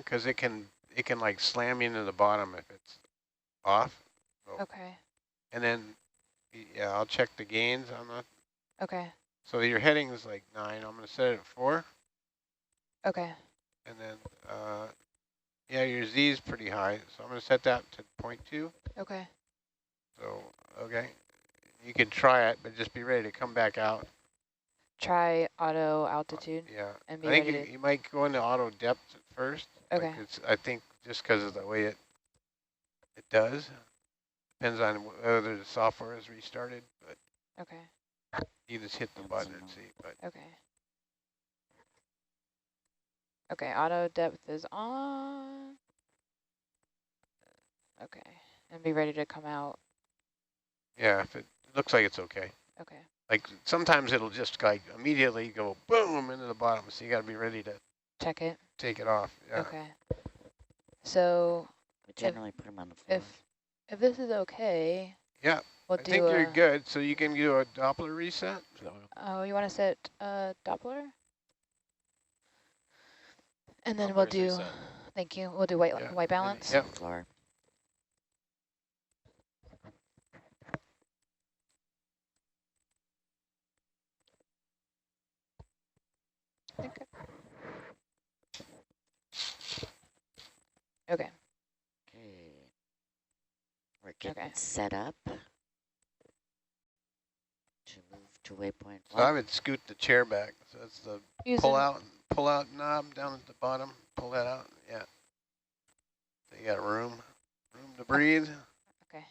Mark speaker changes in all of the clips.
Speaker 1: because it can like slam you into the bottom if it's off. So,
Speaker 2: Okay.
Speaker 1: and then, yeah, I'll check the gains on that.
Speaker 2: Okay.
Speaker 1: So your heading is like 9. I'm going to set it at 4.
Speaker 2: Okay.
Speaker 1: And then, yeah, your Z is pretty high. So I'm going to set that to 0.2.
Speaker 2: Okay.
Speaker 1: So, okay. You can try it, but just be ready to come back out.
Speaker 2: Try auto altitude.
Speaker 1: Yeah.
Speaker 2: And be
Speaker 1: I think
Speaker 2: ready
Speaker 1: you might go into auto depth at first.
Speaker 2: Okay.
Speaker 1: Like I think just because of the way it does. Depends on whether the software is restarted, but
Speaker 2: Okay.
Speaker 1: you just hit the button and see. But
Speaker 2: Okay. Okay, auto depth is on. Okay. And be ready to come out.
Speaker 1: yeah, if it looks like it's okay.
Speaker 2: Okay.
Speaker 1: Like sometimes it'll just like immediately go boom into the bottom, so you got to be ready to
Speaker 2: check it.
Speaker 1: Take it off. Yeah.
Speaker 2: Okay. So
Speaker 3: we generally put them on the floor.
Speaker 2: If this is okay,
Speaker 1: yeah,
Speaker 2: we'll
Speaker 1: I think you're good. So you can do a Doppler reset.
Speaker 2: Oh, you want to set Doppler? And then
Speaker 4: Doppler
Speaker 2: we'll do.
Speaker 4: reset.
Speaker 2: Thank you. We'll do white balance.
Speaker 1: Yep.
Speaker 3: Floor.
Speaker 2: Okay.
Speaker 3: We're getting set up to move to waypoint 1.
Speaker 1: So I would scoot the chair back. So that's the pull out knob down at the bottom. Pull that out. Yeah. So you got room to breathe.
Speaker 2: Okay.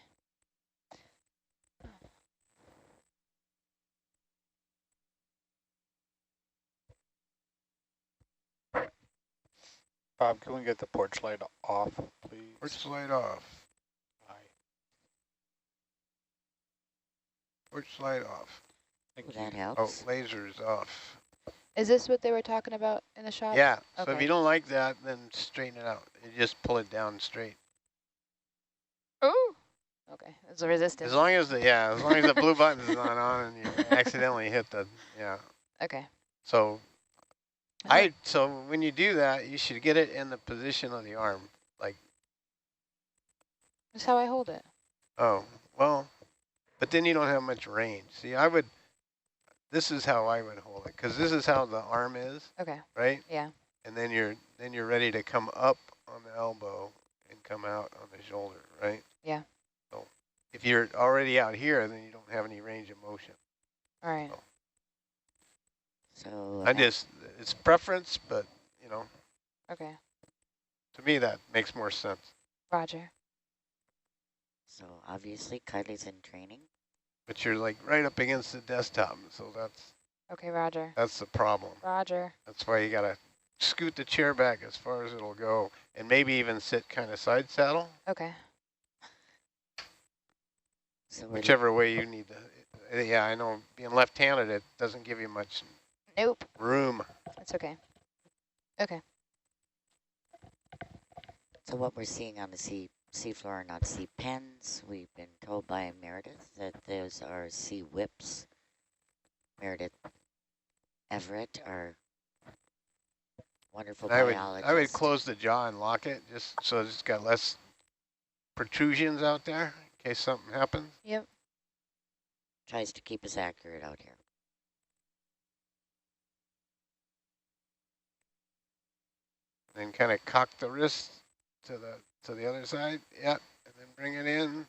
Speaker 4: Bob, can we get the porch light off, please?
Speaker 1: Porch light off.
Speaker 4: Aye.
Speaker 1: Porch light off.
Speaker 3: That helps.
Speaker 1: Oh, lasers off.
Speaker 2: Is this what they were talking about in the shop?
Speaker 1: Yeah.
Speaker 2: Okay.
Speaker 1: So if you don't like that, then straighten it out. You just pull it down straight.
Speaker 2: Oh. Okay. It's a resistance.
Speaker 1: As long as the blue button's not on and you accidentally hit the
Speaker 2: Okay.
Speaker 1: So so when you do that, you should get it in the position of the arm. Like
Speaker 2: That's how I hold it.
Speaker 1: Oh, well, but then you don't have much range. See, this is how I would hold it, because this is how the arm is.
Speaker 2: Okay.
Speaker 1: Right?
Speaker 2: Yeah.
Speaker 1: And then you're ready to come up on the elbow and come out on the shoulder, right?
Speaker 2: Yeah.
Speaker 1: So if you're already out here, then you don't have any range of motion.
Speaker 2: All right.
Speaker 3: So
Speaker 1: it's preference, but
Speaker 2: Okay.
Speaker 1: to me that makes more sense.
Speaker 2: Roger.
Speaker 3: So obviously Kylie's in training.
Speaker 1: But you're like right up against the desktop, so
Speaker 2: Okay, Roger.
Speaker 1: That's the problem.
Speaker 2: Roger.
Speaker 1: That's why you gotta scoot the chair back as far as it'll go, and maybe even sit kind of side saddle.
Speaker 2: Okay.
Speaker 3: So
Speaker 1: whichever way you need to. Yeah, I know being left-handed, it doesn't give you much room.
Speaker 2: That's okay. Okay.
Speaker 3: So what we're seeing on the seafloor are not sea pens. We've been told by Meredith that those are sea whips. Meredith Everett, our wonderful biologist.
Speaker 1: I would close the jaw and lock it, just so it's got less protrusions out there in case something happens.
Speaker 2: Yep.
Speaker 3: Tries to keep us accurate out here.
Speaker 1: Then kind of cock the wrist to the other side. Yep. And then bring it in.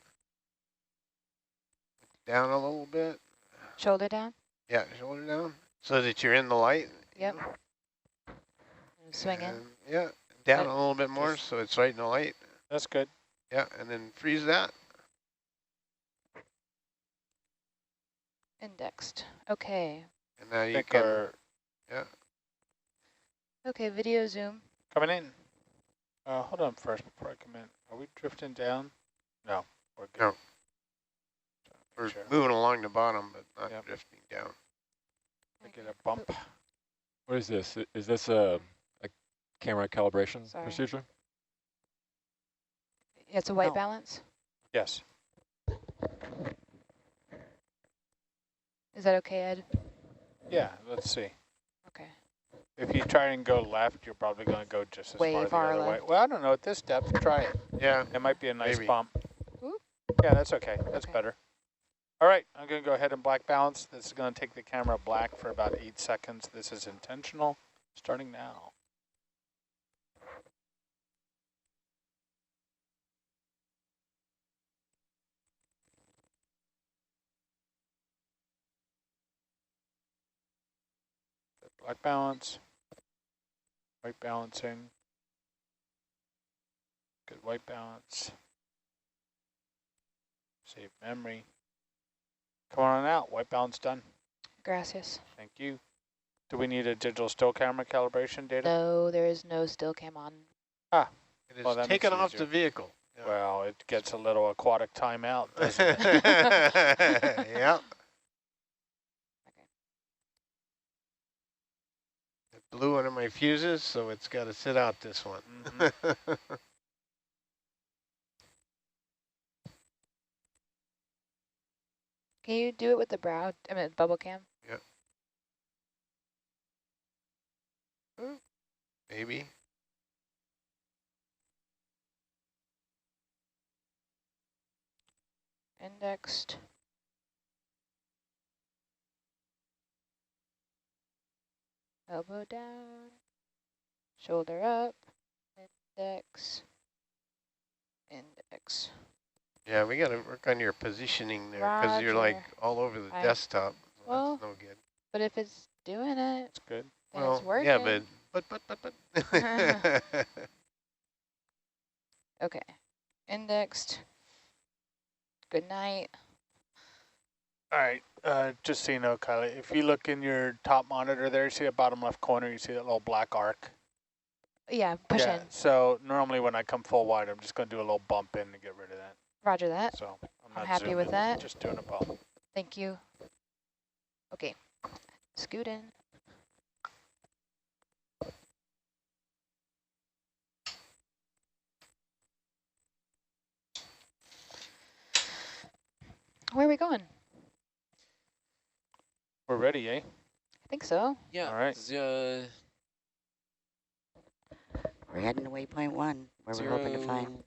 Speaker 1: Down a little bit.
Speaker 2: Shoulder down?
Speaker 1: Yeah, shoulder down. So that you're in the light.
Speaker 2: Yep. Swing in.
Speaker 1: Yeah. Down a little bit more so it's right in the light.
Speaker 4: That's good.
Speaker 1: Yeah, and then freeze that.
Speaker 2: Indexed. Okay.
Speaker 1: And now you can. Yeah.
Speaker 2: Okay, video zoom.
Speaker 4: Coming in. Hold on first before I come in. Are we drifting down? No, we're good.
Speaker 1: No. We're moving along the bottom, but not drifting down.
Speaker 4: I get a bump.
Speaker 5: What is this? Is this a camera calibration procedure?
Speaker 2: Yeah, it's a white balance?
Speaker 4: Yes.
Speaker 2: Is that okay, Ed?
Speaker 4: Yeah, let's see.
Speaker 2: Okay.
Speaker 4: If you try and go left, you're probably going to go just as
Speaker 2: Way
Speaker 4: far the
Speaker 2: far
Speaker 4: other way.
Speaker 2: left.
Speaker 4: Well, I don't know. At this depth, try it.
Speaker 1: Yeah,
Speaker 4: It might be a nice
Speaker 1: maybe.
Speaker 4: bump.
Speaker 2: Oop.
Speaker 4: Yeah, that's okay. That's
Speaker 2: Okay.
Speaker 4: better. All right, I'm going to go ahead and black balance. This is going to take the camera black for about 8 seconds. This is intentional. Starting now. Black balance. White balancing. Good white balance. Save memory. Come on out. White balance done.
Speaker 2: Gracias.
Speaker 4: Thank you. Do we need a digital still camera calibration data?
Speaker 2: No, there is no still cam on.
Speaker 4: Ah.
Speaker 1: It is
Speaker 4: Well, that
Speaker 1: taken
Speaker 4: makes it
Speaker 1: off
Speaker 4: easier.
Speaker 1: the vehicle. Yeah.
Speaker 4: Well, it gets a little aquatic timeout, doesn't it?
Speaker 1: Yeah.
Speaker 2: Okay.
Speaker 1: It blew one of my fuses, so it's got to sit out this one.
Speaker 4: Mhm.
Speaker 2: Can you do it with the bubble cam?
Speaker 1: Maybe.
Speaker 2: Indexed. Elbow down. Shoulder up. Index. Index.
Speaker 1: Yeah, we got to work on your positioning there because you're like
Speaker 2: Roger.
Speaker 1: all over the
Speaker 2: I-
Speaker 1: desktop. So
Speaker 2: well,
Speaker 1: that's no good.
Speaker 2: But if it's doing it,
Speaker 4: That's good.
Speaker 2: then
Speaker 1: Well,
Speaker 2: it's working.
Speaker 1: yeah, but.
Speaker 2: Okay. Indexed. Good night.
Speaker 4: All right, just so you know, Kylie, if you look in your top monitor there, see the bottom left corner, you see that little black arc?
Speaker 2: Yeah, push in.
Speaker 4: So normally when I come full wide, I'm just going to do a little bump in to get rid of that.
Speaker 2: Roger that.
Speaker 4: So
Speaker 2: I'm
Speaker 4: not
Speaker 2: happy with
Speaker 4: zooming,
Speaker 2: that.
Speaker 4: Just doing a bump.
Speaker 2: Thank you. Okay. Scoot in. Where are we going?
Speaker 4: We're ready, eh?
Speaker 2: I think so.
Speaker 5: Yeah.
Speaker 4: All right.
Speaker 3: We're heading to waypoint 1, where we're hoping to find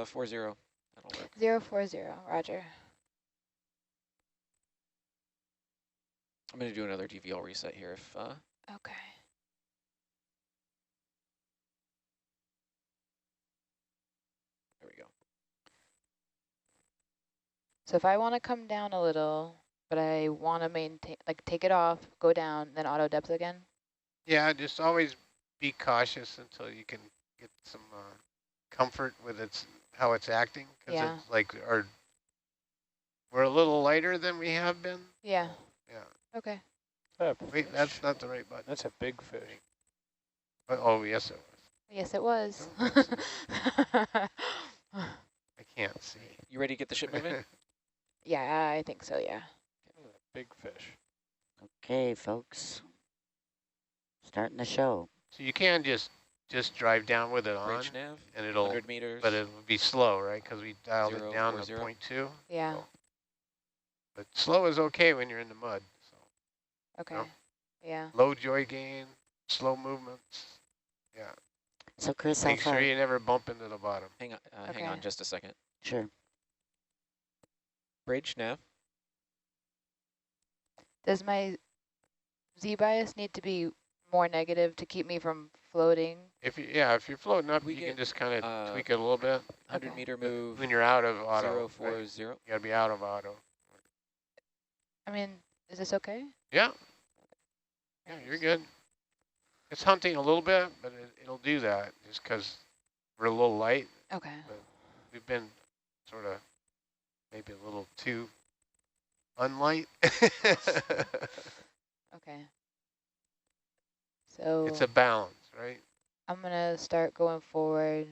Speaker 5: 40. That'll work.
Speaker 2: 040. Roger.
Speaker 5: I'm going to do another DVL reset here if
Speaker 2: Okay.
Speaker 5: there we go.
Speaker 2: So if I want to come down a little, but I want to maintain, like take it off, go down, then auto depth again.
Speaker 1: Yeah, just always be cautious until you can get some comfort with how it's acting. Because
Speaker 2: Yeah.
Speaker 1: it's like we're a little lighter than we have been.
Speaker 2: Yeah.
Speaker 1: Yeah.
Speaker 2: Okay.
Speaker 1: Wait, that's not the right button.
Speaker 4: That's a big fish.
Speaker 1: Oh, yes, it was.
Speaker 2: Yes, it was.
Speaker 1: I can't see.
Speaker 5: You ready to get the ship moving?
Speaker 2: Yeah, I think so, yeah.
Speaker 4: Big fish.
Speaker 3: Okay, folks. Starting the show.
Speaker 1: So you can just drive down with it on,
Speaker 5: Bridge nav,
Speaker 1: and it'll,
Speaker 5: 100 meters.
Speaker 1: but it'll be slow, right? Because we dialed it down to
Speaker 5: 040.
Speaker 1: 0.2.
Speaker 2: Yeah.
Speaker 1: So. But slow is okay when you're in the mud. So
Speaker 2: Okay.
Speaker 1: Yep.
Speaker 2: Yeah.
Speaker 1: low joy gain, slow movements. Yeah.
Speaker 3: So Chris, how
Speaker 1: Make
Speaker 3: far?
Speaker 1: sure you never bump into the bottom.
Speaker 5: Hang
Speaker 2: Okay.
Speaker 5: on just a second.
Speaker 3: Sure.
Speaker 5: Bridge nav.
Speaker 2: Does my Z-bias need to be more negative to keep me from floating?
Speaker 1: If you're floating up,
Speaker 5: We
Speaker 1: you
Speaker 5: get,
Speaker 1: can just kind of tweak
Speaker 5: uh,
Speaker 1: it a little bit.
Speaker 5: 100
Speaker 2: Okay.
Speaker 5: meter move.
Speaker 1: When you're out of auto,
Speaker 5: 040.
Speaker 1: right? You gotta be out of auto.
Speaker 2: I mean, is this okay?
Speaker 1: Yeah. Yeah, you're good. It's hunting a little bit, but it'll do that just because we're a little light.
Speaker 2: Okay.
Speaker 1: We've been sort of maybe a little too unlight.
Speaker 2: Okay. So
Speaker 1: It's a balance, right?
Speaker 2: I'm going to start going forward.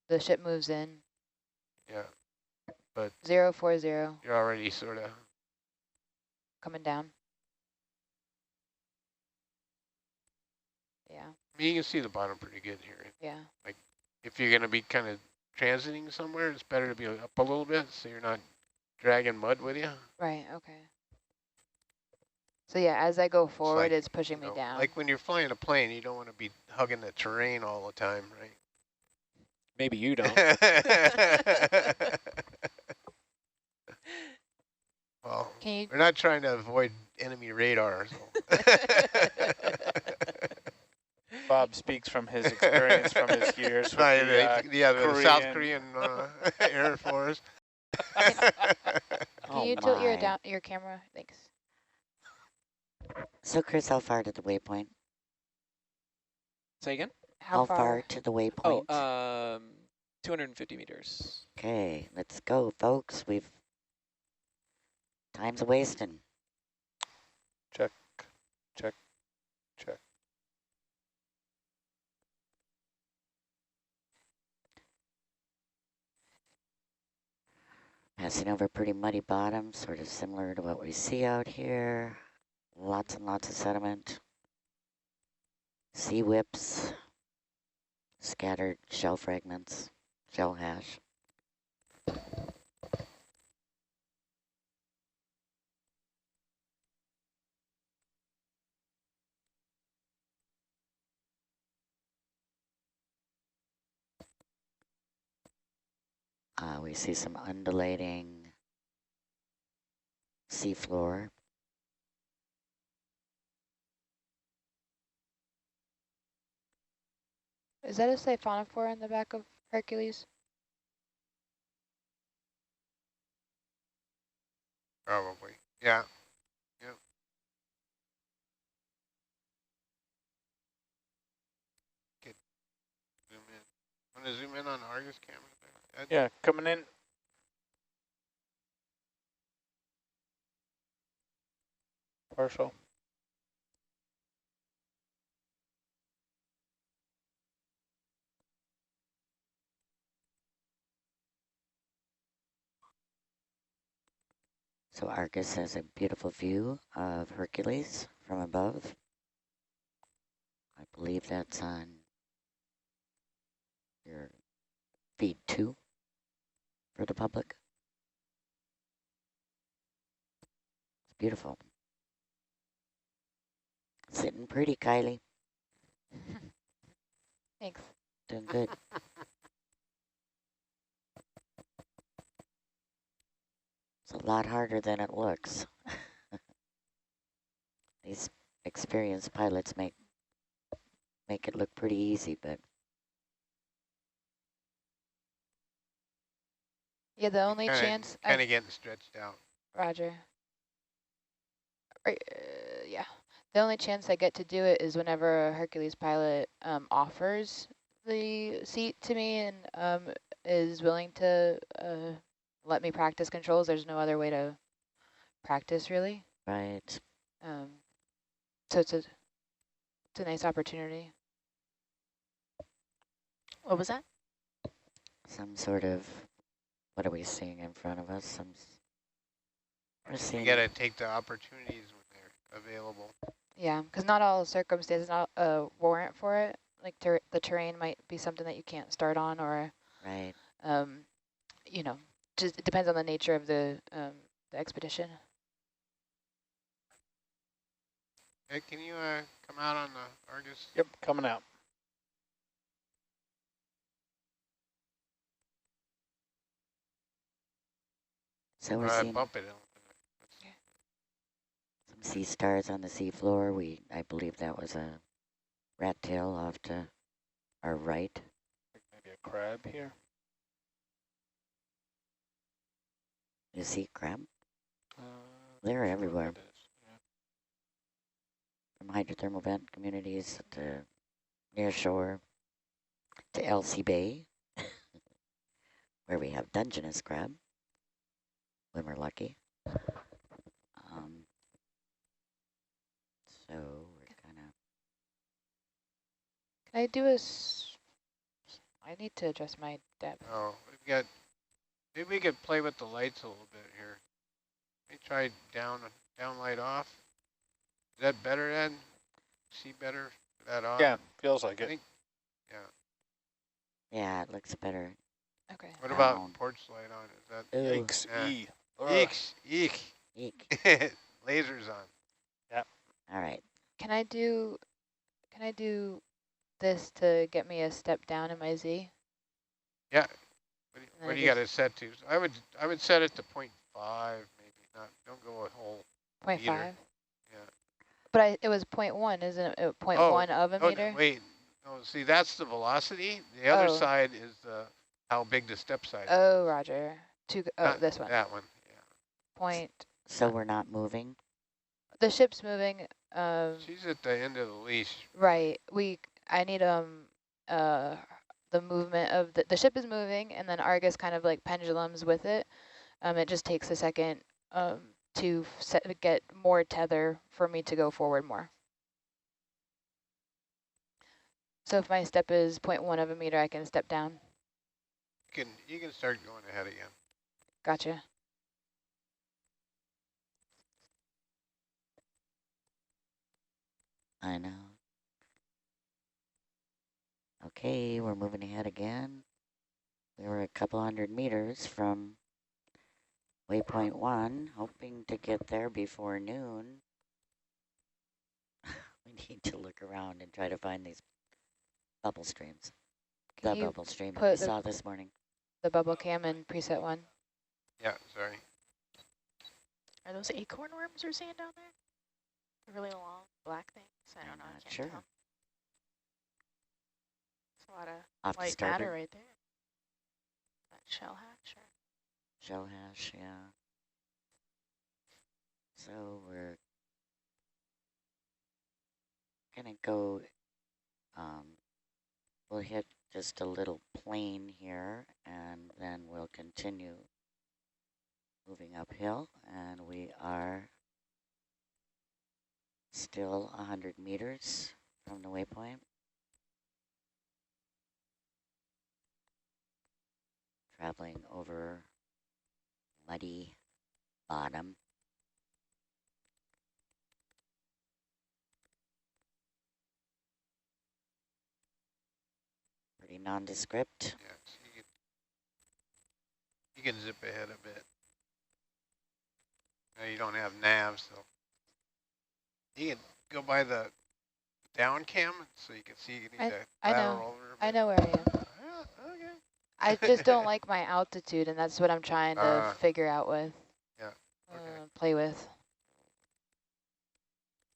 Speaker 2: The ship moves in.
Speaker 1: Yeah. But
Speaker 2: 040
Speaker 1: you're already sort of,
Speaker 2: coming down. Yeah.
Speaker 1: I mean, you can see the bottom pretty good here.
Speaker 2: Yeah.
Speaker 1: If you're going to be kind of transiting somewhere, it's better to be up a little bit so you're not dragging mud with you.
Speaker 2: Right. Okay. So yeah, as I go forward,
Speaker 1: like,
Speaker 2: it's pushing me
Speaker 1: you know,
Speaker 2: down.
Speaker 1: like when you're flying a plane, you don't want to be hugging the terrain all the time, right?
Speaker 5: Maybe you don't.
Speaker 1: Well,
Speaker 2: Can you?
Speaker 1: we're not trying to avoid enemy radar. So.
Speaker 4: Bob speaks from his experience from his years with
Speaker 1: the South Korean Air Force.
Speaker 2: Can you tilt your camera? Thanks.
Speaker 3: So Chris, how far to the waypoint?
Speaker 5: Say again?
Speaker 3: How far to the waypoint?
Speaker 5: Oh, 250 meters.
Speaker 3: Okay, let's go, folks. Time's a-wasting.
Speaker 4: Check, check, check.
Speaker 3: Passing over pretty muddy bottom, sort of similar to what we see out here. Lots and lots of sediment. Sea whips. Scattered shell fragments. Shell hash. We see some undulating seafloor.
Speaker 2: Is that a siphonophore in the back of Hercules?
Speaker 1: Probably, yeah. Yep. Get zoom in. Want to zoom in on Argus camera there?
Speaker 4: Yeah, coming in. Partial.
Speaker 3: So Argus has a beautiful view of Hercules from above. I believe that's on your feed 2 for the public. It's beautiful. Sitting pretty, Kylie.
Speaker 2: Thanks.
Speaker 3: Doing good. It's a lot harder than it looks. These experienced pilots make it look pretty easy, but
Speaker 2: Yeah, the only chance.
Speaker 1: Kind of getting stretched out.
Speaker 2: Roger. Yeah. The only chance I get to do it is whenever a Hercules pilot offers the seat to me and is willing to let me practice controls. There's no other way to practice, really.
Speaker 3: right.
Speaker 2: So it's a nice opportunity. What was that?
Speaker 3: Some sort of, what are we seeing in front of us? We're seeing.
Speaker 1: You got to take the opportunities when they're available.
Speaker 2: Yeah, because not all circumstances not warrant for it. Like the terrain might be something that you can't start on, or
Speaker 3: right.
Speaker 2: You know, just it depends on the nature of the expedition.
Speaker 1: Hey, can you come out on the Argus?
Speaker 4: Yep, coming out.
Speaker 3: So we're seeing
Speaker 1: bump it.
Speaker 3: some sea stars on the seafloor. I believe that was a rat tail off to our right.
Speaker 4: Maybe a crab here.
Speaker 3: You see crab? They're everywhere.
Speaker 4: Yeah.
Speaker 3: From hydrothermal vent communities to near shore to LC Bay, where we have Dungeness crab, when we're lucky. So we're kind of...
Speaker 2: Can I do I need to adjust my depth.
Speaker 1: Oh, we've got... Maybe we could play with the lights a little bit here. Let me try down light off. Is that better, Ed? See better? That off?
Speaker 4: Yeah, feels like it.
Speaker 3: Yeah, it looks better.
Speaker 2: Okay.
Speaker 1: What about porch light on? Is that...
Speaker 4: Yikes.
Speaker 1: Yeah.
Speaker 4: E.
Speaker 1: Eek. Eek.
Speaker 3: Eek.
Speaker 1: Lasers on.
Speaker 4: Yep.
Speaker 3: All right.
Speaker 2: Can I do this to get me a step down in my Z?
Speaker 1: Yeah.
Speaker 2: And
Speaker 1: What
Speaker 2: then
Speaker 1: do you got it set to? I would set it to 0.5 maybe. Not don't go a whole
Speaker 2: 0.5?
Speaker 1: meter. Yeah.
Speaker 2: But it was 0.1, isn't it? 0.1
Speaker 1: Oh,
Speaker 2: of a
Speaker 1: oh
Speaker 2: meter?
Speaker 1: no, wait. No, see that's the velocity. The other
Speaker 2: Oh.
Speaker 1: side is the how big the step side is.
Speaker 2: Oh, Roger.
Speaker 1: Not
Speaker 2: This one.
Speaker 1: that one. Yeah.
Speaker 2: Point.
Speaker 3: So we're not moving?
Speaker 2: The ship's moving.
Speaker 1: She's at the end of the leash.
Speaker 2: Right. I need the movement of the ship is moving, and then Argus kind of like pendulums with it. It just takes a second to get more tether for me to go forward more. So if my step is 0.1 of a meter, I can step down.
Speaker 1: You can start going ahead again.
Speaker 2: Gotcha.
Speaker 3: I know. Okay, we're moving ahead again. We were a couple 100 meters from waypoint 1, hoping to get there before noon. We need to look around and try to find these bubble streams.
Speaker 2: Can
Speaker 3: The
Speaker 2: you
Speaker 3: bubble stream that
Speaker 2: put
Speaker 3: we saw this morning.
Speaker 2: the bubble cam in preset 1?
Speaker 1: Yeah, sorry.
Speaker 6: Are those acorn worms we're seeing down there? The really long black things? I don't know. I
Speaker 3: Not
Speaker 6: can't
Speaker 3: sure.
Speaker 6: tell. It's a lot of
Speaker 3: Off the
Speaker 6: white
Speaker 3: starboard.
Speaker 6: matter right there. That shell hatch or
Speaker 3: Shell hash, yeah. So we're gonna go, we'll hit just a little plane here, and then we'll continue moving uphill, and we are still 100 meters from the waypoint. Traveling over muddy bottom. Pretty nondescript.
Speaker 1: Yeah, so you can zip ahead a bit. Now you don't have navs, so you can go by the down cam so you can see. You need to
Speaker 2: I
Speaker 1: lateral
Speaker 2: know.
Speaker 1: over a bit.
Speaker 2: I know where I am.
Speaker 1: Yeah, okay.
Speaker 2: I just don't like my altitude, and that's what I'm trying to figure out with.
Speaker 1: Yeah. Okay.
Speaker 2: Play with.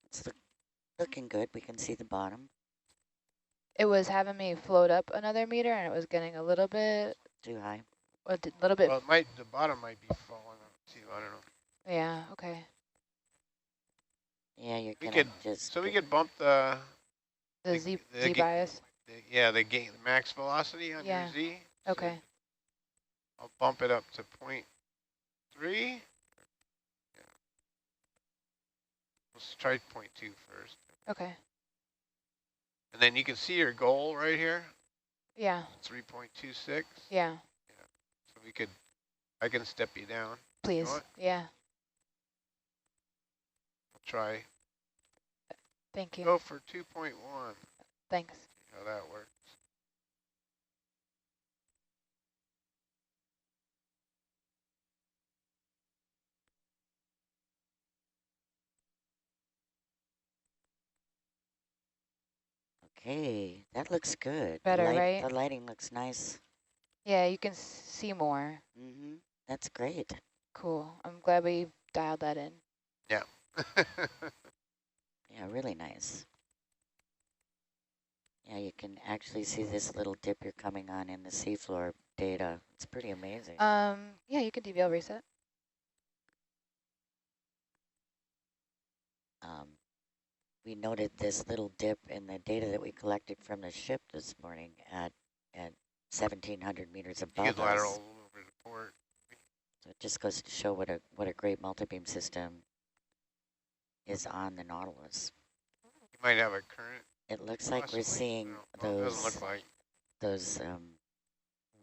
Speaker 3: It's looking good. We can see the bottom.
Speaker 2: It was having me float up another meter, and it was getting a little bit,
Speaker 3: Too high.
Speaker 2: a little bit.
Speaker 1: Well, the bottom might be falling out too. I don't know.
Speaker 2: Yeah. Okay.
Speaker 3: Yeah, you're
Speaker 1: We
Speaker 3: gonna
Speaker 1: could
Speaker 3: just.
Speaker 1: So we could bump the
Speaker 2: Z
Speaker 1: the
Speaker 2: bias.
Speaker 1: the max velocity on
Speaker 2: Yeah.
Speaker 1: your Z.
Speaker 2: Okay.
Speaker 1: So I'll bump it up to 0.3. Yeah. Let's try 0.2 first.
Speaker 2: Okay.
Speaker 1: And then you can see your goal right here,
Speaker 2: Yeah.
Speaker 1: 3.26.
Speaker 2: Yeah.
Speaker 1: So I can step you down.
Speaker 2: Please.
Speaker 1: want?
Speaker 2: Yeah.
Speaker 1: I'll try.
Speaker 2: Thank you.
Speaker 1: Go for 2.1.
Speaker 2: Thanks.
Speaker 1: See how that works.
Speaker 3: Okay, that looks good.
Speaker 2: Better, right?
Speaker 3: The lighting looks nice.
Speaker 2: Yeah, you can see more.
Speaker 3: Mm-hmm. That's great.
Speaker 2: Cool. I'm glad we dialed that in.
Speaker 1: Yeah.
Speaker 3: Yeah, really nice. Yeah, you can actually see this little dip you're coming on in the seafloor data. It's pretty amazing.
Speaker 2: Yeah, you can DVL reset.
Speaker 3: We noted this little dip in the data that we collected from the ship this morning at 1,700 meters
Speaker 1: You
Speaker 3: above
Speaker 1: get lateral
Speaker 3: us.
Speaker 1: over the port.
Speaker 3: So it just goes to show what a great multi-beam system is on the Nautilus.
Speaker 1: You might have a current.
Speaker 3: It looks like we're
Speaker 1: possibly.
Speaker 3: seeing
Speaker 1: No, it
Speaker 3: those
Speaker 1: doesn't look like.
Speaker 3: those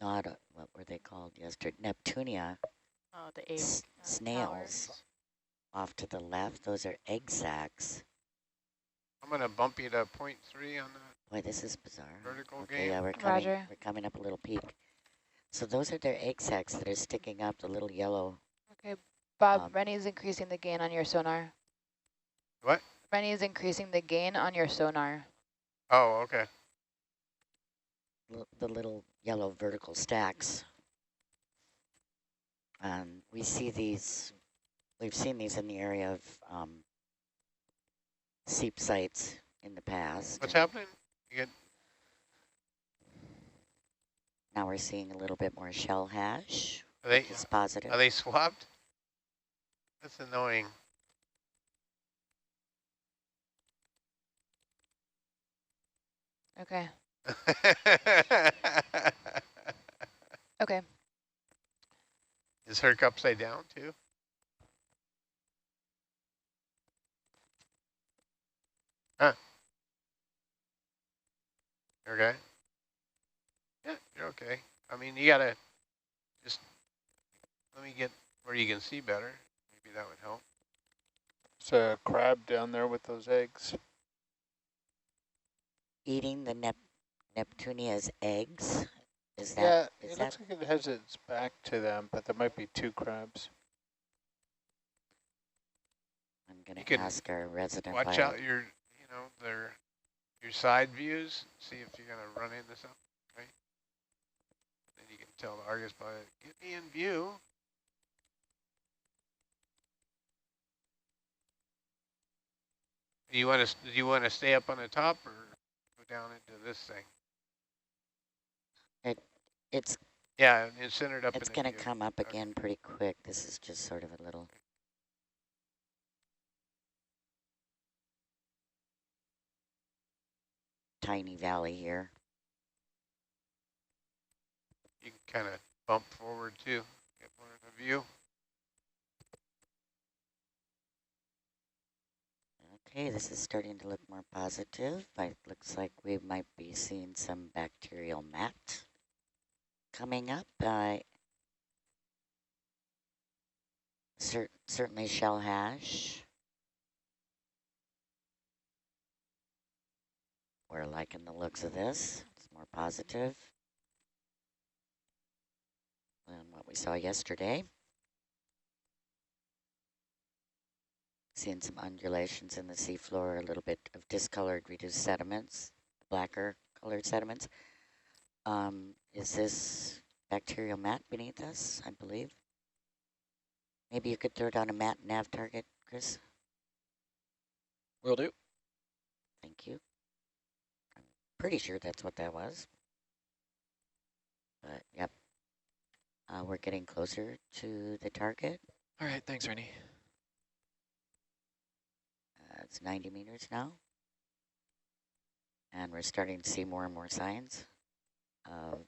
Speaker 3: not what were they called yesterday? Neptunia
Speaker 6: oh, the egg
Speaker 3: snails
Speaker 6: towers.
Speaker 3: off to the left. Those are egg sacs.
Speaker 1: I'm gonna bump you to 0.3 on the
Speaker 3: Boy, this is bizarre.
Speaker 1: vertical
Speaker 3: Okay,
Speaker 1: game.
Speaker 3: yeah, we're coming up a little peak. So those are their egg sacs that are sticking up, the little yellow.
Speaker 2: Okay, Bob, Rennie's increasing the gain on your sonar.
Speaker 1: What?
Speaker 2: Rennie is increasing the gain on your sonar.
Speaker 1: Oh, okay.
Speaker 3: The little yellow vertical stacks. We see these, we've seen these in the area of seep sites in the past.
Speaker 1: What's happening? You get
Speaker 3: Now we're seeing a little bit more shell hash,
Speaker 1: are they
Speaker 3: which is positive.
Speaker 1: are they swapped? That's annoying.
Speaker 2: Okay. Okay.
Speaker 1: Is Herc upside down too? Huh. Okay. Yeah, you're okay. I mean, you gotta just let me get where you can see better. Maybe that would help.
Speaker 4: There's a crab down there with those eggs.
Speaker 3: Eating the Neptunia's eggs. Is
Speaker 4: Yeah,
Speaker 3: that,
Speaker 4: it looks like it has its back to them, but there might be 2 crabs.
Speaker 3: I'm
Speaker 1: You
Speaker 3: going
Speaker 1: can
Speaker 3: to ask our resident
Speaker 1: Watch
Speaker 3: pilot.
Speaker 1: out your, your side views. See if you're gonna run into something, right? Then you can tell the Argus pilot, get me in view. Do you want to stay up on the top or go down into this thing?
Speaker 3: It's
Speaker 1: Yeah, it's centered up.
Speaker 3: It's
Speaker 1: in
Speaker 3: going to
Speaker 1: the view.
Speaker 3: come up
Speaker 1: Okay.
Speaker 3: again pretty quick. This is just sort of a little tiny valley here.
Speaker 1: You can kind of bump forward too, get more in the view.
Speaker 3: Okay, this is starting to look more positive. It looks like we might be seeing some bacterial mat coming up. Certainly shell hash. We're liking the looks of this. It's more positive than what we saw yesterday. Seeing some undulations in the seafloor, a little bit of discolored reduced sediments, blacker colored sediments. Is this bacterial mat beneath us, I believe? Maybe you could throw down a mat nav target, Chris?
Speaker 5: Will do.
Speaker 3: Thank you. I'm pretty sure that's what that was. But, yep. We're getting closer to the target.
Speaker 5: All right, thanks, Rennie.
Speaker 3: It's 90 meters now. And we're starting to see more and more signs of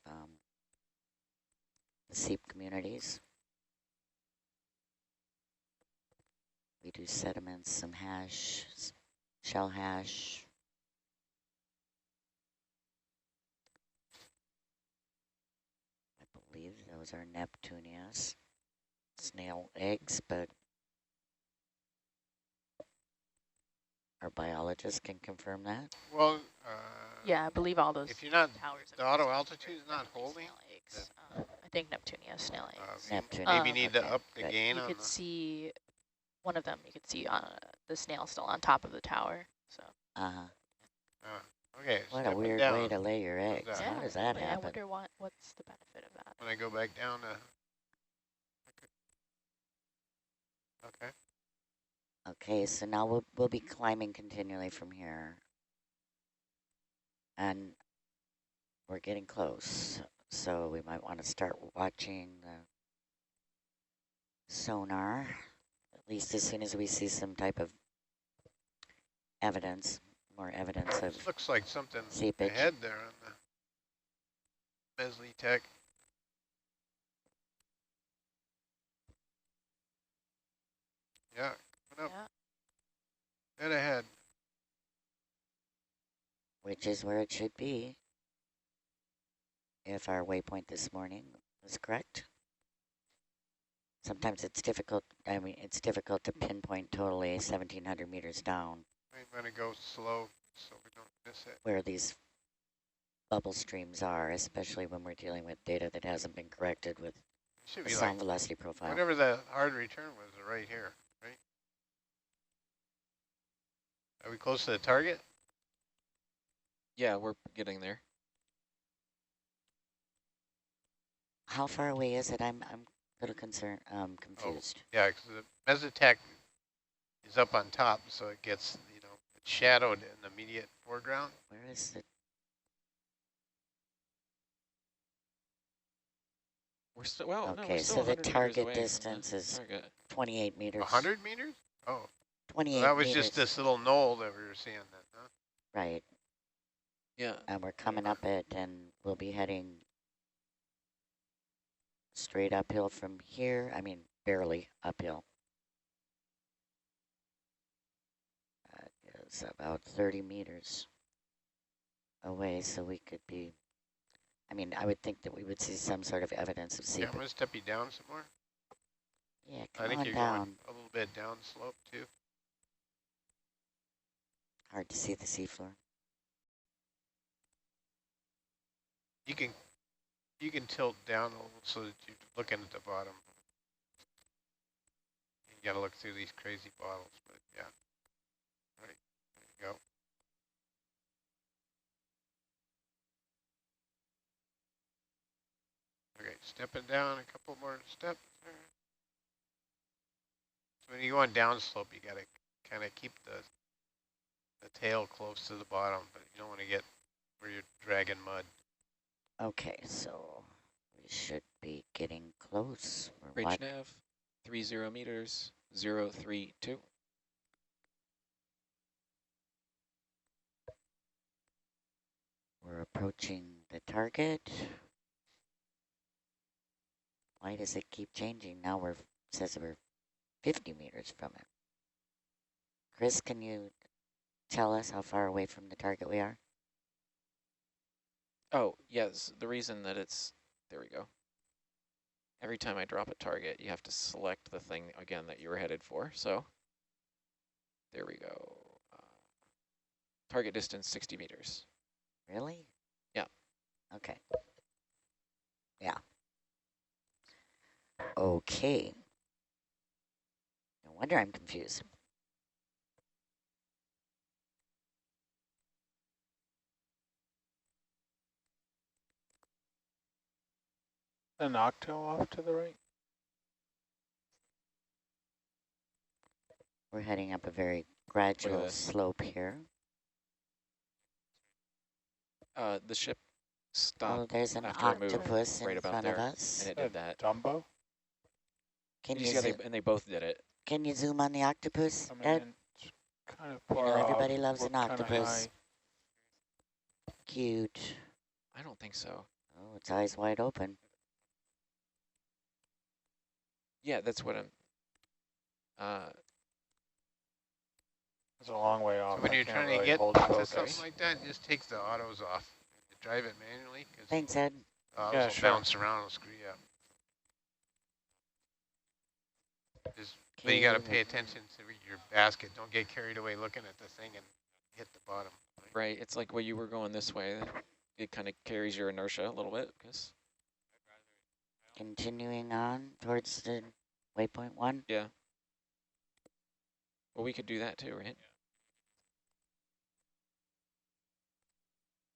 Speaker 3: the seep communities. We do sediments, some hash, shell hash. I believe those are Neptunias, snail eggs, but our biologist can confirm that.
Speaker 1: Well,
Speaker 6: Yeah, I believe all those
Speaker 1: if you're not,
Speaker 6: towers.
Speaker 1: the auto altitude is not holding.
Speaker 6: Snail eggs. I think Neptunia snail eggs.
Speaker 3: Neptune.
Speaker 1: Maybe need to
Speaker 3: Okay,
Speaker 1: up the
Speaker 3: good.
Speaker 1: gain
Speaker 6: You
Speaker 1: on
Speaker 6: could
Speaker 1: the.
Speaker 6: see one of them. You could see the snail still on top of the tower. So.
Speaker 1: Okay,
Speaker 3: What a
Speaker 1: stepping
Speaker 3: weird
Speaker 1: down.
Speaker 3: way to lay your eggs.
Speaker 1: that?
Speaker 3: How does that
Speaker 6: I
Speaker 3: happen?
Speaker 6: wonder what's the benefit of that.
Speaker 1: When I go back down to. Okay.
Speaker 3: Okay, so now we'll be climbing continually from here. And we're getting close. So we might want to start watching the sonar, at least as soon as we see some type of evidence, more evidence of
Speaker 1: This looks like something
Speaker 3: seepage.
Speaker 1: ahead there on the Mesley Tech. Yeah, coming up.
Speaker 6: Yeah.
Speaker 1: Dead ahead.
Speaker 3: Which is where it should be, if our waypoint this morning was correct. Sometimes it's difficult, it's difficult to pinpoint totally 1,700 meters down
Speaker 1: I'm going to go slow so we don't miss it.
Speaker 3: where these bubble streams are, especially when we're dealing with data that hasn't been corrected with
Speaker 1: It should
Speaker 3: the
Speaker 1: be
Speaker 3: sound
Speaker 1: like
Speaker 3: velocity profile.
Speaker 1: whatever the hard return was right here, right? Are we close to the target?
Speaker 7: Yeah, we're getting there.
Speaker 3: How far away is it? I'm a little concerned, confused.
Speaker 1: Yeah, because the mesotech is up on top, so it gets, it's shadowed in the immediate foreground.
Speaker 3: Where is it?
Speaker 7: We're still, well, no, we're
Speaker 3: Okay,
Speaker 7: still
Speaker 3: so the
Speaker 7: 100 meters
Speaker 3: target
Speaker 7: away from the
Speaker 3: distance is
Speaker 7: target.
Speaker 3: 28 meters.
Speaker 1: 100 meters? Oh,
Speaker 3: 28
Speaker 1: well, that was
Speaker 3: meters.
Speaker 1: just this little knoll that we were seeing then, huh?
Speaker 3: Right,
Speaker 7: Yeah.
Speaker 3: and we're coming up it, and we'll be heading straight uphill from here. I mean, barely uphill. That is about 30 meters away, so we could be, I mean, I would think that we would see some sort of evidence of sea.
Speaker 1: Yeah, I'm going to step you down some more.
Speaker 3: Yeah,
Speaker 1: I
Speaker 3: come
Speaker 1: think
Speaker 3: on
Speaker 1: you're
Speaker 3: down.
Speaker 1: going a little bit down slope too.
Speaker 3: Hard to see the seafloor.
Speaker 1: You can tilt down a little so that you're looking at the bottom. You got to look through these crazy bottles, but yeah. Right, there you go. Okay, stepping down a couple more steps there. So when you go on downslope, you got to kind of keep the tail close to the bottom, but you don't want to get where you're dragging mud.
Speaker 3: Okay, so we should be getting close. We're
Speaker 7: Bridge nav, 30 meters, 032.
Speaker 3: We're approaching the target. Why does it keep changing? Now says we're 50 meters from it. Chris, can you tell us how far away from the target we are?
Speaker 7: Oh, yes, the reason that it's, there we go. Every time I drop a target, you have to select the thing again that you were headed for. So there we go. Target distance 60 meters.
Speaker 3: Really?
Speaker 7: Yeah.
Speaker 3: Okay. Yeah. Okay. No wonder I'm confused.
Speaker 4: An octo off to the right.
Speaker 3: We're heading up a very gradual
Speaker 7: this.
Speaker 3: slope here.
Speaker 7: The ship stopped.
Speaker 3: Oh, there's an
Speaker 7: after a move
Speaker 3: octopus in
Speaker 7: right about
Speaker 3: front
Speaker 7: there,
Speaker 3: of us.
Speaker 7: and it did that.
Speaker 4: Dumbo?
Speaker 3: Can
Speaker 7: You
Speaker 3: you,
Speaker 7: see how and they both did it.
Speaker 3: can you zoom on the octopus,
Speaker 4: I mean,
Speaker 3: Ed?
Speaker 4: it's kind of
Speaker 3: You
Speaker 4: far
Speaker 3: know,
Speaker 4: off.
Speaker 3: everybody loves
Speaker 4: We're
Speaker 3: an
Speaker 4: kinda
Speaker 3: octopus.
Speaker 4: high.
Speaker 3: Cute.
Speaker 7: I don't think so.
Speaker 3: Oh, its eyes wide open.
Speaker 7: Yeah, that's what I'm.
Speaker 4: It's a long way off.
Speaker 1: So when
Speaker 4: I
Speaker 1: you're
Speaker 4: can't
Speaker 1: trying
Speaker 4: really
Speaker 1: to get
Speaker 4: hold
Speaker 1: to
Speaker 4: focus.
Speaker 1: something like that, just take the autos off. Drive it manually, because
Speaker 3: Thanks, Ed.
Speaker 1: autos
Speaker 4: Yeah,
Speaker 1: will
Speaker 4: sure.
Speaker 1: bounce around and screw you up. But you got to pay attention to your basket. Don't get carried away looking at the thing and hit the bottom.
Speaker 7: Right, it's like when you were going this way, it kind of carries your inertia a little bit, because.
Speaker 3: Continuing on towards the waypoint 1.
Speaker 7: Yeah. Well, we could do that too, right?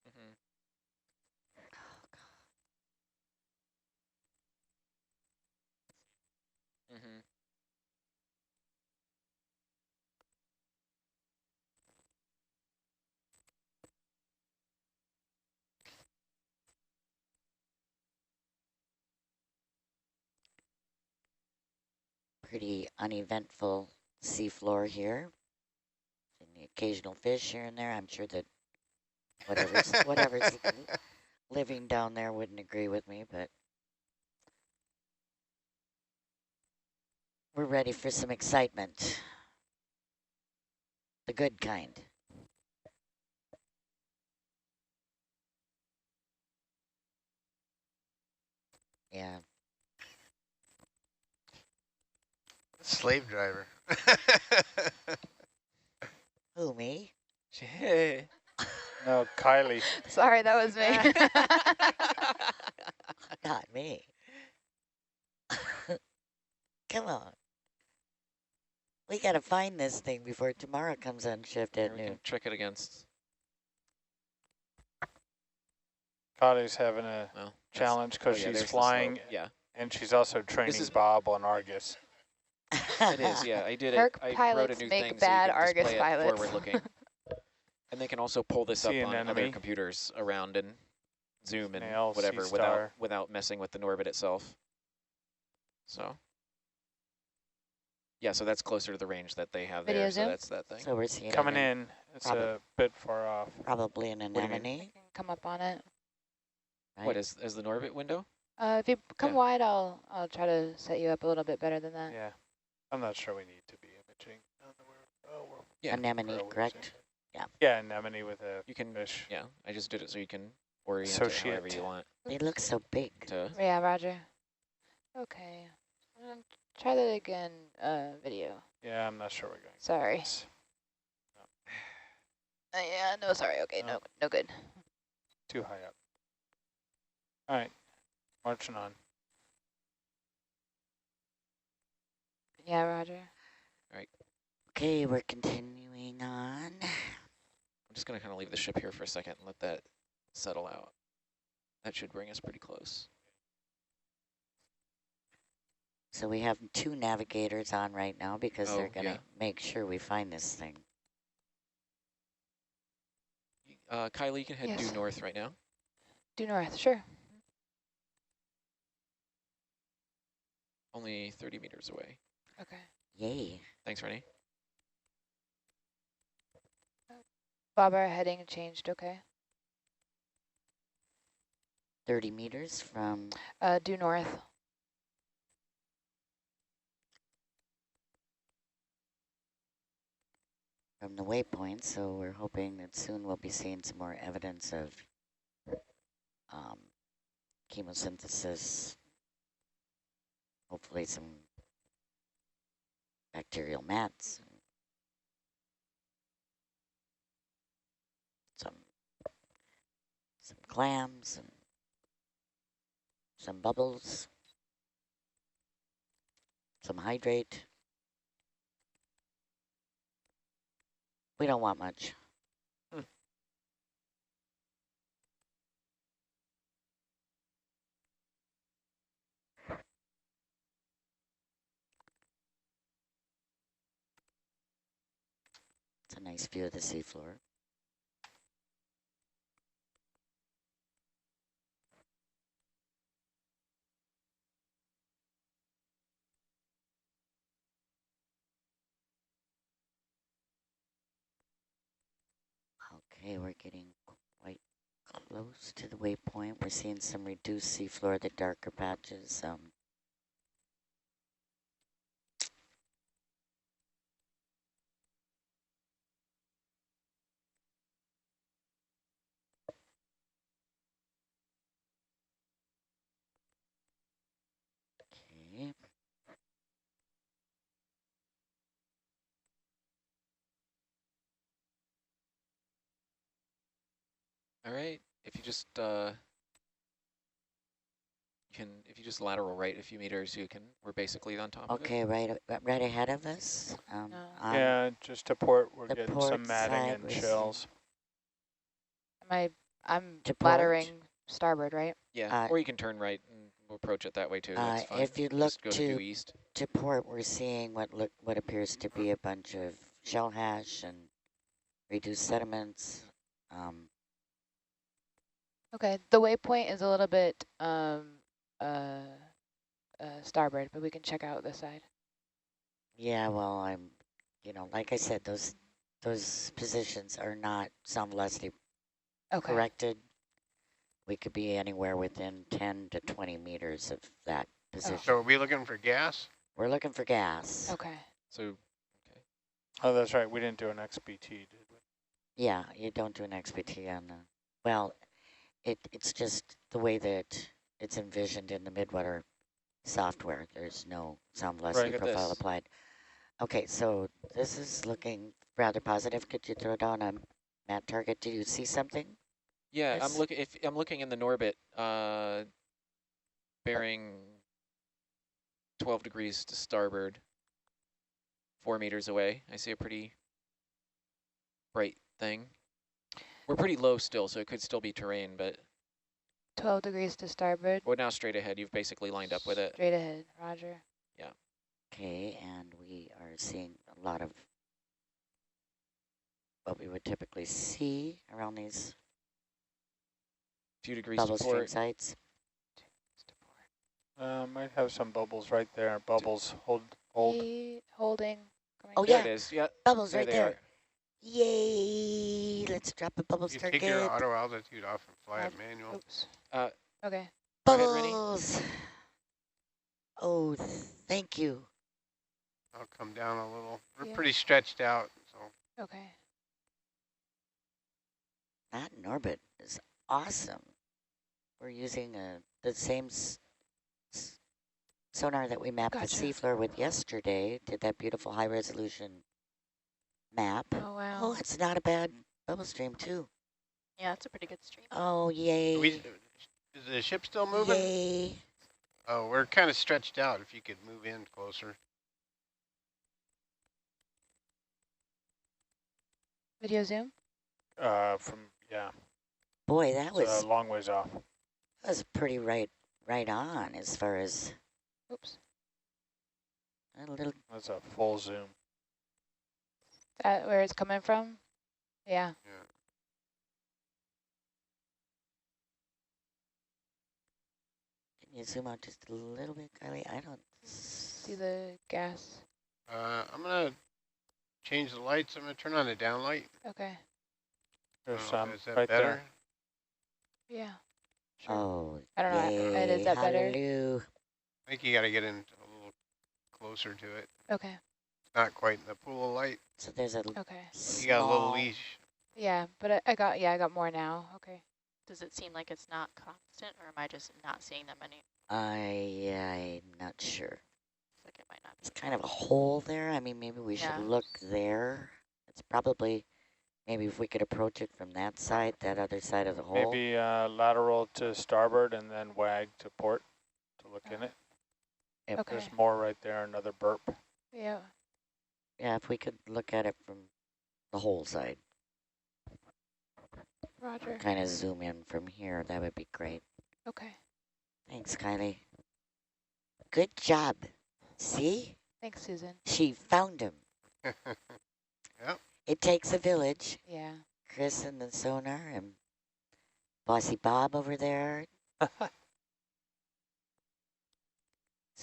Speaker 7: Mm-hmm. Mm-hmm.
Speaker 3: Pretty uneventful seafloor here. And the occasional fish here and there. I'm sure that whatever's living down there wouldn't agree with me, but we're ready for some excitement. The good kind. Yeah.
Speaker 1: Slave driver.
Speaker 3: Who, me?
Speaker 7: Hey.
Speaker 4: No, Kylie.
Speaker 2: Sorry, that was me.
Speaker 3: Not me. Come on. We got to find this thing before tomorrow comes on shift
Speaker 7: Here
Speaker 3: at
Speaker 7: we
Speaker 3: noon.
Speaker 7: can check it against.
Speaker 4: Kali's having a
Speaker 7: Well,
Speaker 4: challenge because
Speaker 7: yeah,
Speaker 4: she's
Speaker 7: there's the
Speaker 4: flying,
Speaker 7: slope. Yeah,
Speaker 4: and she's also training
Speaker 7: is-
Speaker 4: Bob on Argus.
Speaker 7: it is. Yeah, I did
Speaker 2: Herc
Speaker 7: it. I wrote a
Speaker 2: pilots
Speaker 7: new
Speaker 2: make
Speaker 7: thing
Speaker 2: bad
Speaker 7: so you can
Speaker 2: Argus
Speaker 7: display it
Speaker 2: pilots.
Speaker 7: forward looking. And they can also pull this
Speaker 4: See
Speaker 7: up
Speaker 4: an
Speaker 7: on other
Speaker 4: enemy.
Speaker 7: computers around and zoom and
Speaker 4: Snail,
Speaker 7: whatever
Speaker 4: sea star.
Speaker 7: without messing with the Norbit itself. So yeah, so that's closer to the range that they have
Speaker 2: Video
Speaker 7: there. So
Speaker 2: zoom?
Speaker 7: that's that thing.
Speaker 3: So we're seeing
Speaker 4: Coming
Speaker 3: it
Speaker 4: in, it's a bit far off.
Speaker 3: probably an
Speaker 7: What do you mean?
Speaker 3: anemone.
Speaker 2: I can come up on it.
Speaker 3: Right?
Speaker 7: What is the Norbit window?
Speaker 2: If you come
Speaker 7: Yeah.
Speaker 2: wide, I'll try to set you up a little bit better than that.
Speaker 4: Yeah, I'm not sure we need to be imaging. Oh,
Speaker 7: Yeah.
Speaker 3: Anemone,
Speaker 4: always
Speaker 3: correct?
Speaker 4: yeah, anemone with a
Speaker 7: You can
Speaker 4: fish.
Speaker 7: Yeah, I just did it so you can orient it
Speaker 4: Associate.
Speaker 7: however you want
Speaker 3: They look so big.
Speaker 7: to.
Speaker 2: Yeah, Roger. Okay. Try that again, video.
Speaker 4: Yeah, I'm not sure we're going.
Speaker 2: Sorry.
Speaker 4: Yes.
Speaker 2: Yeah, no, sorry. Okay,
Speaker 4: No.
Speaker 2: no good.
Speaker 4: Too high up. All right, marching on.
Speaker 2: Yeah, Roger.
Speaker 3: Okay, we're continuing on.
Speaker 7: I'm just gonna kind of leave the ship here for a second and let that settle out. That should bring us pretty close.
Speaker 3: So we have 2 navigators on right now because they're
Speaker 7: Oh,
Speaker 3: going to
Speaker 7: yeah.
Speaker 3: make sure we find this thing.
Speaker 7: Kylie, you can head
Speaker 2: Yes.
Speaker 7: due north right now.
Speaker 2: Due north, sure.
Speaker 7: Only 30 meters away.
Speaker 2: Okay.
Speaker 3: Yay.
Speaker 7: Thanks, Rennie.
Speaker 2: Bob, our heading changed, okay?
Speaker 3: 30 meters from...
Speaker 2: Due north.
Speaker 3: from the waypoint, so we're hoping that soon we'll be seeing some more evidence of chemosynthesis, hopefully some bacterial mats, some clams, and some bubbles, some hydrate. We don't want much. It's a nice view of the seafloor. Okay, we're getting quite close to the waypoint. We're seeing some reduced seafloor, the darker patches. Okay.
Speaker 7: All right. If you just if you just lateral right a few meters, we're basically on top of it.
Speaker 3: Okay, right ahead of us.
Speaker 2: No.
Speaker 4: Yeah, just to port, we're
Speaker 3: the
Speaker 4: getting
Speaker 3: port
Speaker 4: some matting
Speaker 3: side
Speaker 4: and
Speaker 3: was-
Speaker 4: shells.
Speaker 2: I'm
Speaker 3: To
Speaker 2: laddering starboard, right?
Speaker 7: Yeah, or you can turn right and we'll approach it that way too. That's fine.
Speaker 3: if you look
Speaker 7: just go to due east.
Speaker 3: to port, we're seeing what appears to be a bunch of shell hash and reduced sediments.
Speaker 2: Okay, the waypoint is a little bit starboard, but we can check out this side.
Speaker 3: Yeah, well, like I said, those positions are not sound velocity
Speaker 2: Okay.
Speaker 3: corrected. We could be anywhere within 10 to 20 meters of that position.
Speaker 1: So are we looking for gas?
Speaker 3: We're looking for gas.
Speaker 2: Okay.
Speaker 7: So
Speaker 4: Oh, that's right. We didn't do an XBT, did we?
Speaker 3: Yeah, you don't do an XBT on the... Well, it's just the way that it's envisioned in the midwater software. There's no sound velocity
Speaker 7: Look at
Speaker 3: profile
Speaker 7: this.
Speaker 3: applied. Okay, so this is looking rather positive. Could you throw down a map target? Do you see something?
Speaker 7: yeah,
Speaker 3: Yes.
Speaker 7: I'm looking in the Norbit, bearing 12 degrees to starboard. 4 meters away. I see a pretty bright thing. We're pretty low still, so it could still be terrain, but
Speaker 2: 12 degrees to starboard.
Speaker 7: well, now straight ahead. You've basically lined up with it.
Speaker 2: Straight ahead, roger.
Speaker 3: Okay, and we are seeing a lot of what we would typically see around these
Speaker 7: Few degrees
Speaker 3: bubble
Speaker 7: to
Speaker 3: stream
Speaker 7: port.
Speaker 3: sites.
Speaker 4: Might have some bubbles right there. Bubbles, hold.
Speaker 2: Holding. Coming
Speaker 3: Oh,
Speaker 7: There
Speaker 3: yeah.
Speaker 7: it is. Yeah,
Speaker 3: Bubbles
Speaker 7: there
Speaker 3: right
Speaker 7: they
Speaker 3: there.
Speaker 7: are.
Speaker 3: Yay! Let's drop a bubbles
Speaker 1: You
Speaker 3: target.
Speaker 1: take your auto altitude off and fly it
Speaker 2: Roger.
Speaker 1: manual.
Speaker 2: Oops.
Speaker 7: Uh,
Speaker 2: Okay.
Speaker 7: Go ahead, Rennie.
Speaker 3: Bubbles! Oh, thank you.
Speaker 1: I'll come down a little. We're
Speaker 2: Yeah.
Speaker 1: pretty stretched out, so
Speaker 2: Okay.
Speaker 3: That in orbit is awesome. We're using the same sonar that we mapped the
Speaker 2: Gotcha.
Speaker 3: seafloor with yesterday. Did that beautiful high resolution map.
Speaker 2: Oh, wow.
Speaker 3: Oh, it's not a bad bubble stream too.
Speaker 6: Yeah, it's a pretty good stream.
Speaker 3: Oh, yay.
Speaker 1: is the ship still moving?
Speaker 3: Yay.
Speaker 1: Oh, we're kind of stretched out. If you could move in closer.
Speaker 2: Video zoom.
Speaker 4: Yeah,
Speaker 3: Boy, that
Speaker 4: it's
Speaker 3: was
Speaker 4: a long ways off.
Speaker 3: pretty right on as far as
Speaker 2: Oops.
Speaker 3: a little.
Speaker 4: That's a full zoom.
Speaker 2: That where it's coming from? Yeah.
Speaker 1: Yeah.
Speaker 3: Can you zoom out just a little bit, Kylie? I don't
Speaker 2: See the gas.
Speaker 1: I'm gonna change the lights. I'm gonna turn on the down light.
Speaker 2: Okay.
Speaker 4: There's
Speaker 1: Oh,
Speaker 4: some
Speaker 1: is that
Speaker 4: right
Speaker 1: better?
Speaker 4: there.
Speaker 2: Yeah. Sure.
Speaker 3: Oh,
Speaker 2: I don't know.
Speaker 3: yay.
Speaker 2: Is that better?
Speaker 3: Hallelujah.
Speaker 1: I think you got to get in a little closer to it.
Speaker 2: Okay.
Speaker 1: Not quite in the pool of light.
Speaker 3: So there's a
Speaker 2: Okay.
Speaker 1: You got a little
Speaker 3: small-
Speaker 1: leash.
Speaker 2: Yeah, but I got more now. Okay.
Speaker 6: Does it seem like it's not constant, or am I just not seeing them any?
Speaker 3: I'm not sure.
Speaker 6: It's like it might not be.
Speaker 3: It's kind of a hole there. I mean, maybe we should
Speaker 6: Yeah.
Speaker 3: look there. It's probably, maybe if we could approach it from that side, that other side of the hole.
Speaker 4: Maybe lateral to starboard and then wag to port to look in it.
Speaker 3: If,
Speaker 2: Okay.
Speaker 4: There's more right there, another burp.
Speaker 2: Yeah.
Speaker 3: Yeah, if we could look at it from the whole side,
Speaker 2: Roger.
Speaker 3: kind of zoom in from here, that would be great.
Speaker 2: Okay.
Speaker 3: Thanks, Kylie. Good job. See?
Speaker 2: Thanks, Susan.
Speaker 3: She found him.
Speaker 1: Yep.
Speaker 3: It takes a village.
Speaker 2: Yeah.
Speaker 3: Chris and the sonar and Bossy Bob over there. It's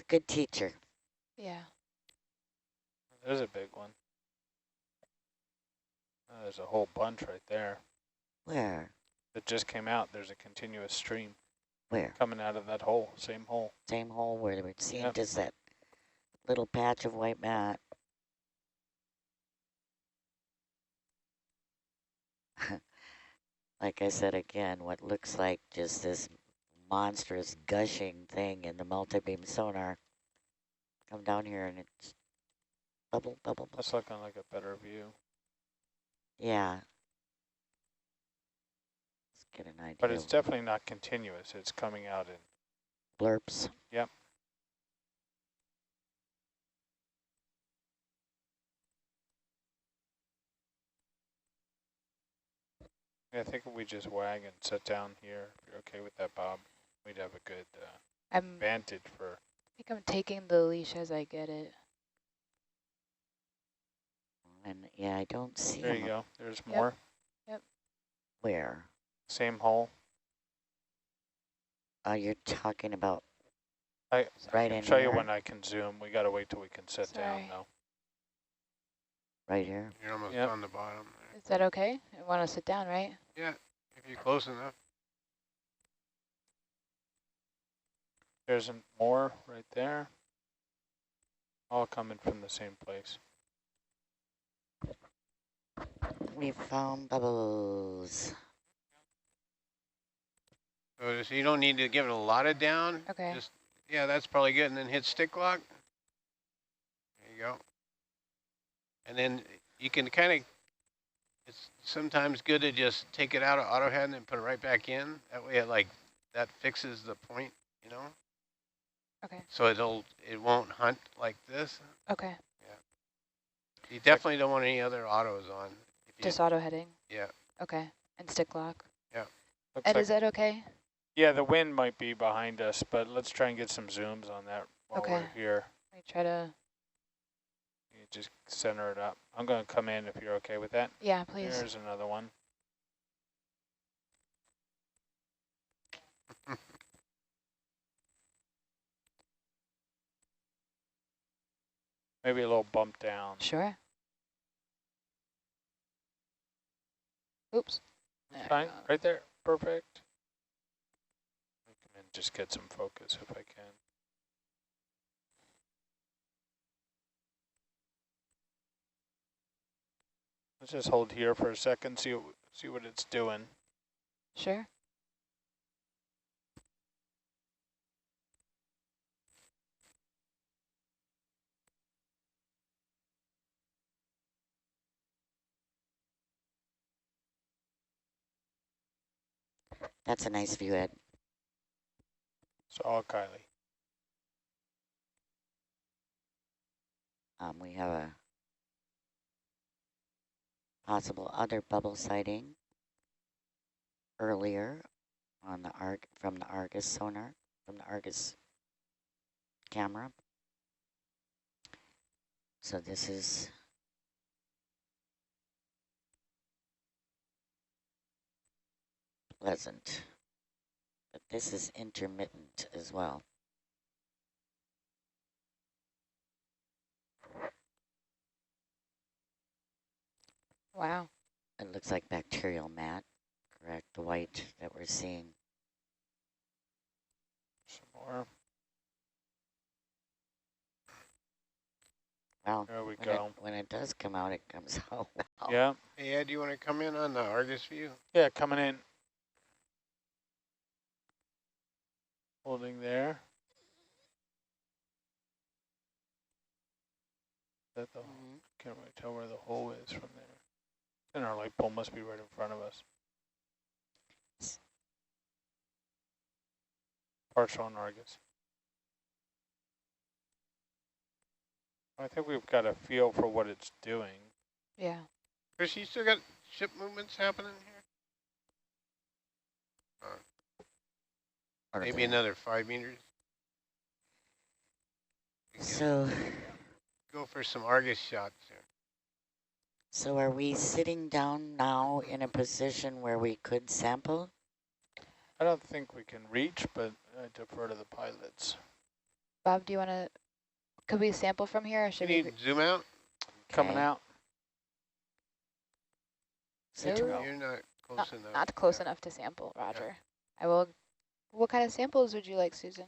Speaker 3: a good teacher.
Speaker 2: Yeah.
Speaker 4: There's a big one. There's a whole bunch right there
Speaker 3: Where?
Speaker 4: that just came out. There's a continuous stream
Speaker 3: Where?
Speaker 4: coming out of that hole, same hole.
Speaker 3: Same hole where we're seeing
Speaker 4: Yep.
Speaker 3: just that little patch of white mat. Like I said again, what looks like just this monstrous gushing thing in the multi-beam sonar. Come down here and it's bubble, bubble, bubble.
Speaker 4: That's looking like a better view.
Speaker 3: Yeah. Let's get an idea.
Speaker 4: But it's
Speaker 3: of
Speaker 4: definitely not continuous. It's coming out in.
Speaker 3: blurps.
Speaker 4: Yep. I think if we just wag and sit down here, if you're okay with that, Bob, we'd have a good
Speaker 2: I'm
Speaker 4: vantage for.
Speaker 2: I think I'm taking the leash as I get it.
Speaker 3: And yeah, I don't see
Speaker 4: There you
Speaker 3: him.
Speaker 4: go. There's
Speaker 2: Yep.
Speaker 4: more.
Speaker 3: Where?
Speaker 4: Same hole.
Speaker 3: You're talking about
Speaker 4: I
Speaker 3: right
Speaker 4: can
Speaker 3: in
Speaker 4: show
Speaker 3: here?
Speaker 4: you when I can zoom. We got to wait till we can sit down,
Speaker 2: Sorry.
Speaker 4: though.
Speaker 3: Right here?
Speaker 1: You're almost
Speaker 4: Yep.
Speaker 1: on the bottom.
Speaker 2: Is that okay? I want to sit down, right?
Speaker 1: Yeah, if you're close enough.
Speaker 4: There's more right there. All coming from the same place.
Speaker 3: We found bubbles.
Speaker 1: So you don't need to give it a lot of down.
Speaker 2: Okay.
Speaker 1: Just, yeah, that's probably good. And then hit stick lock. There you go. And then you can kind of, it's sometimes good to just take it out of auto head and put it right back in. That way that fixes the point, you know?
Speaker 2: Okay.
Speaker 1: So it won't hunt like this.
Speaker 2: Okay.
Speaker 1: You definitely don't want any other autos on. If you,
Speaker 2: Just auto heading?
Speaker 1: yeah.
Speaker 2: Okay, and stick lock.
Speaker 4: Looks
Speaker 2: Ed,
Speaker 4: like,
Speaker 2: is that okay?
Speaker 4: yeah, the wind might be behind us, but let's try and get some zooms on that while
Speaker 2: Okay.
Speaker 4: we're here.
Speaker 2: Let me try to,
Speaker 4: You just center it up. I'm going to come in if you're okay with that.
Speaker 2: yeah, please.
Speaker 4: There's another one. Maybe a little bump down.
Speaker 2: Sure. Oops. There we
Speaker 4: Fine,
Speaker 2: go.
Speaker 4: right there. Perfect. And just get some focus if I can. Let's just hold here for a second, see what it's doing.
Speaker 2: Sure.
Speaker 3: That's a nice view, Ed.
Speaker 4: It's all Kylie.
Speaker 3: We have a possible other bubble sighting earlier on the from the Argus sonar, from the Argus camera. So this is pleasant, but this is intermittent as well.
Speaker 2: Wow.
Speaker 3: It looks like bacterial mat, correct? The white that we're seeing.
Speaker 4: Some more.
Speaker 3: Well,
Speaker 4: There we go.
Speaker 3: when it does come out, it comes out well.
Speaker 4: Yeah,
Speaker 1: Hey, Ed, do you want to come in on the Argus view?
Speaker 4: yeah, coming in. Holding there. That the can't really tell where the hole is from there. And our light pole must be right in front of us. Partial on Argus. I think we've got a feel for what it's doing.
Speaker 2: Yeah.
Speaker 1: Chris, you still got ship movements happening here? Maybe another 5 meters.
Speaker 3: So,
Speaker 1: Go for some Argus shots there.
Speaker 3: so are we sitting down now in a position where we could sample?
Speaker 4: I don't think we can reach, but I defer to the pilots.
Speaker 2: Bob, do you want to, could we sample from here or
Speaker 1: You
Speaker 2: should we?
Speaker 1: need zoom out?
Speaker 4: Coming
Speaker 3: Okay.
Speaker 4: out.
Speaker 3: So,
Speaker 2: No.
Speaker 1: You're not close enough.
Speaker 2: Not close enough to sample, Roger. I will, what kind of samples would you like, Susan?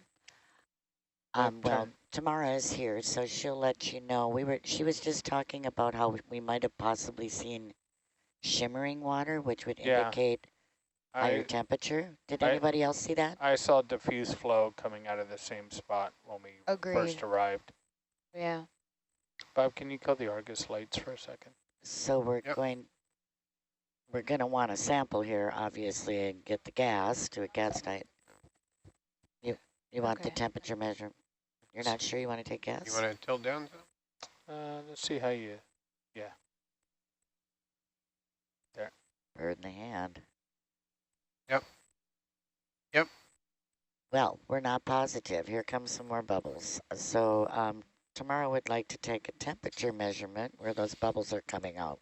Speaker 3: well, Tamara is here, so she'll let you know. She was just talking about how we might have possibly seen shimmering water, which would indicate higher temperature. Did anybody else see that?
Speaker 4: I saw diffuse flow coming out of the same spot when we first arrived.
Speaker 2: Yeah.
Speaker 4: Bob, can you kill the Argus lights for a second?
Speaker 3: So we're going to want to sample here, obviously, and get the gas to a gas tight. You want the temperature measure? You're not sure you want to take gas?
Speaker 1: You want to tilt down some?
Speaker 4: Let's see how you, There.
Speaker 3: Bird in the hand.
Speaker 1: Yep.
Speaker 3: Well, we're not positive. Here comes some more bubbles. So tomorrow would like to take a temperature measurement where those bubbles are coming out.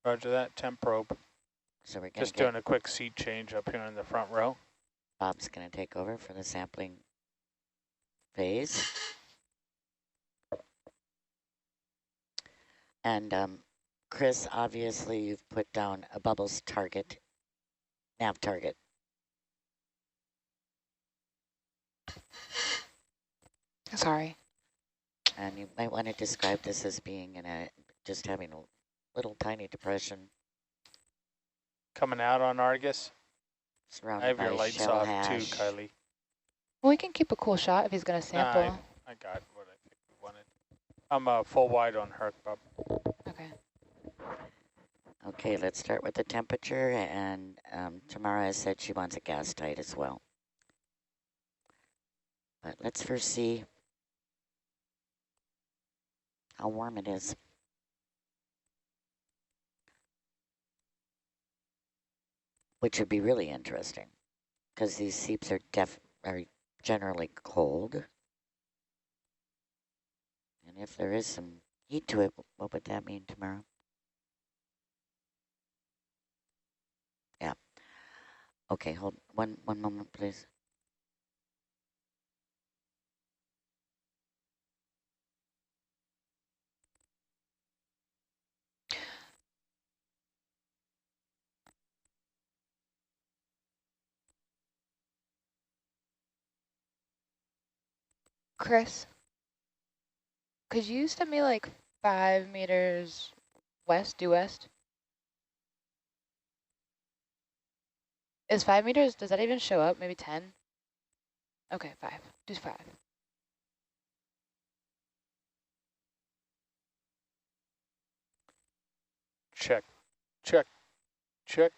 Speaker 4: Roger that, temp probe.
Speaker 3: So we're going
Speaker 4: Just doing a quick seat change up here in the front row.
Speaker 3: Bob's going to take over for the sampling phase. And Chris, obviously you've put down a bubbles target, nav target.
Speaker 2: Sorry.
Speaker 3: And you might want to describe this as being in just having a little tiny depression.
Speaker 4: Coming out on Argus.
Speaker 3: Surrounded
Speaker 4: I have
Speaker 3: by
Speaker 4: your lights
Speaker 3: shell
Speaker 4: off
Speaker 3: hash.
Speaker 4: too, Kylie.
Speaker 2: Well, we can keep a cool shot if he's going to sample.
Speaker 4: Nah, I got what I think we wanted. I'm full wide on Herc, Bob.
Speaker 2: Okay.
Speaker 3: Okay, let's start with the temperature, and Tamara has said she wants a gas tight as well. But let's first see how warm it is. Which would be really interesting, because these seeps are generally cold. And if there is some heat to it, what would that mean tomorrow? Yeah. Okay, hold one moment, please.
Speaker 2: Chris, could you send me like 5 meters west, due west? Is 5 meters, does that even show up? Maybe 10? Okay, 5. Do 5.
Speaker 4: Check, check, check.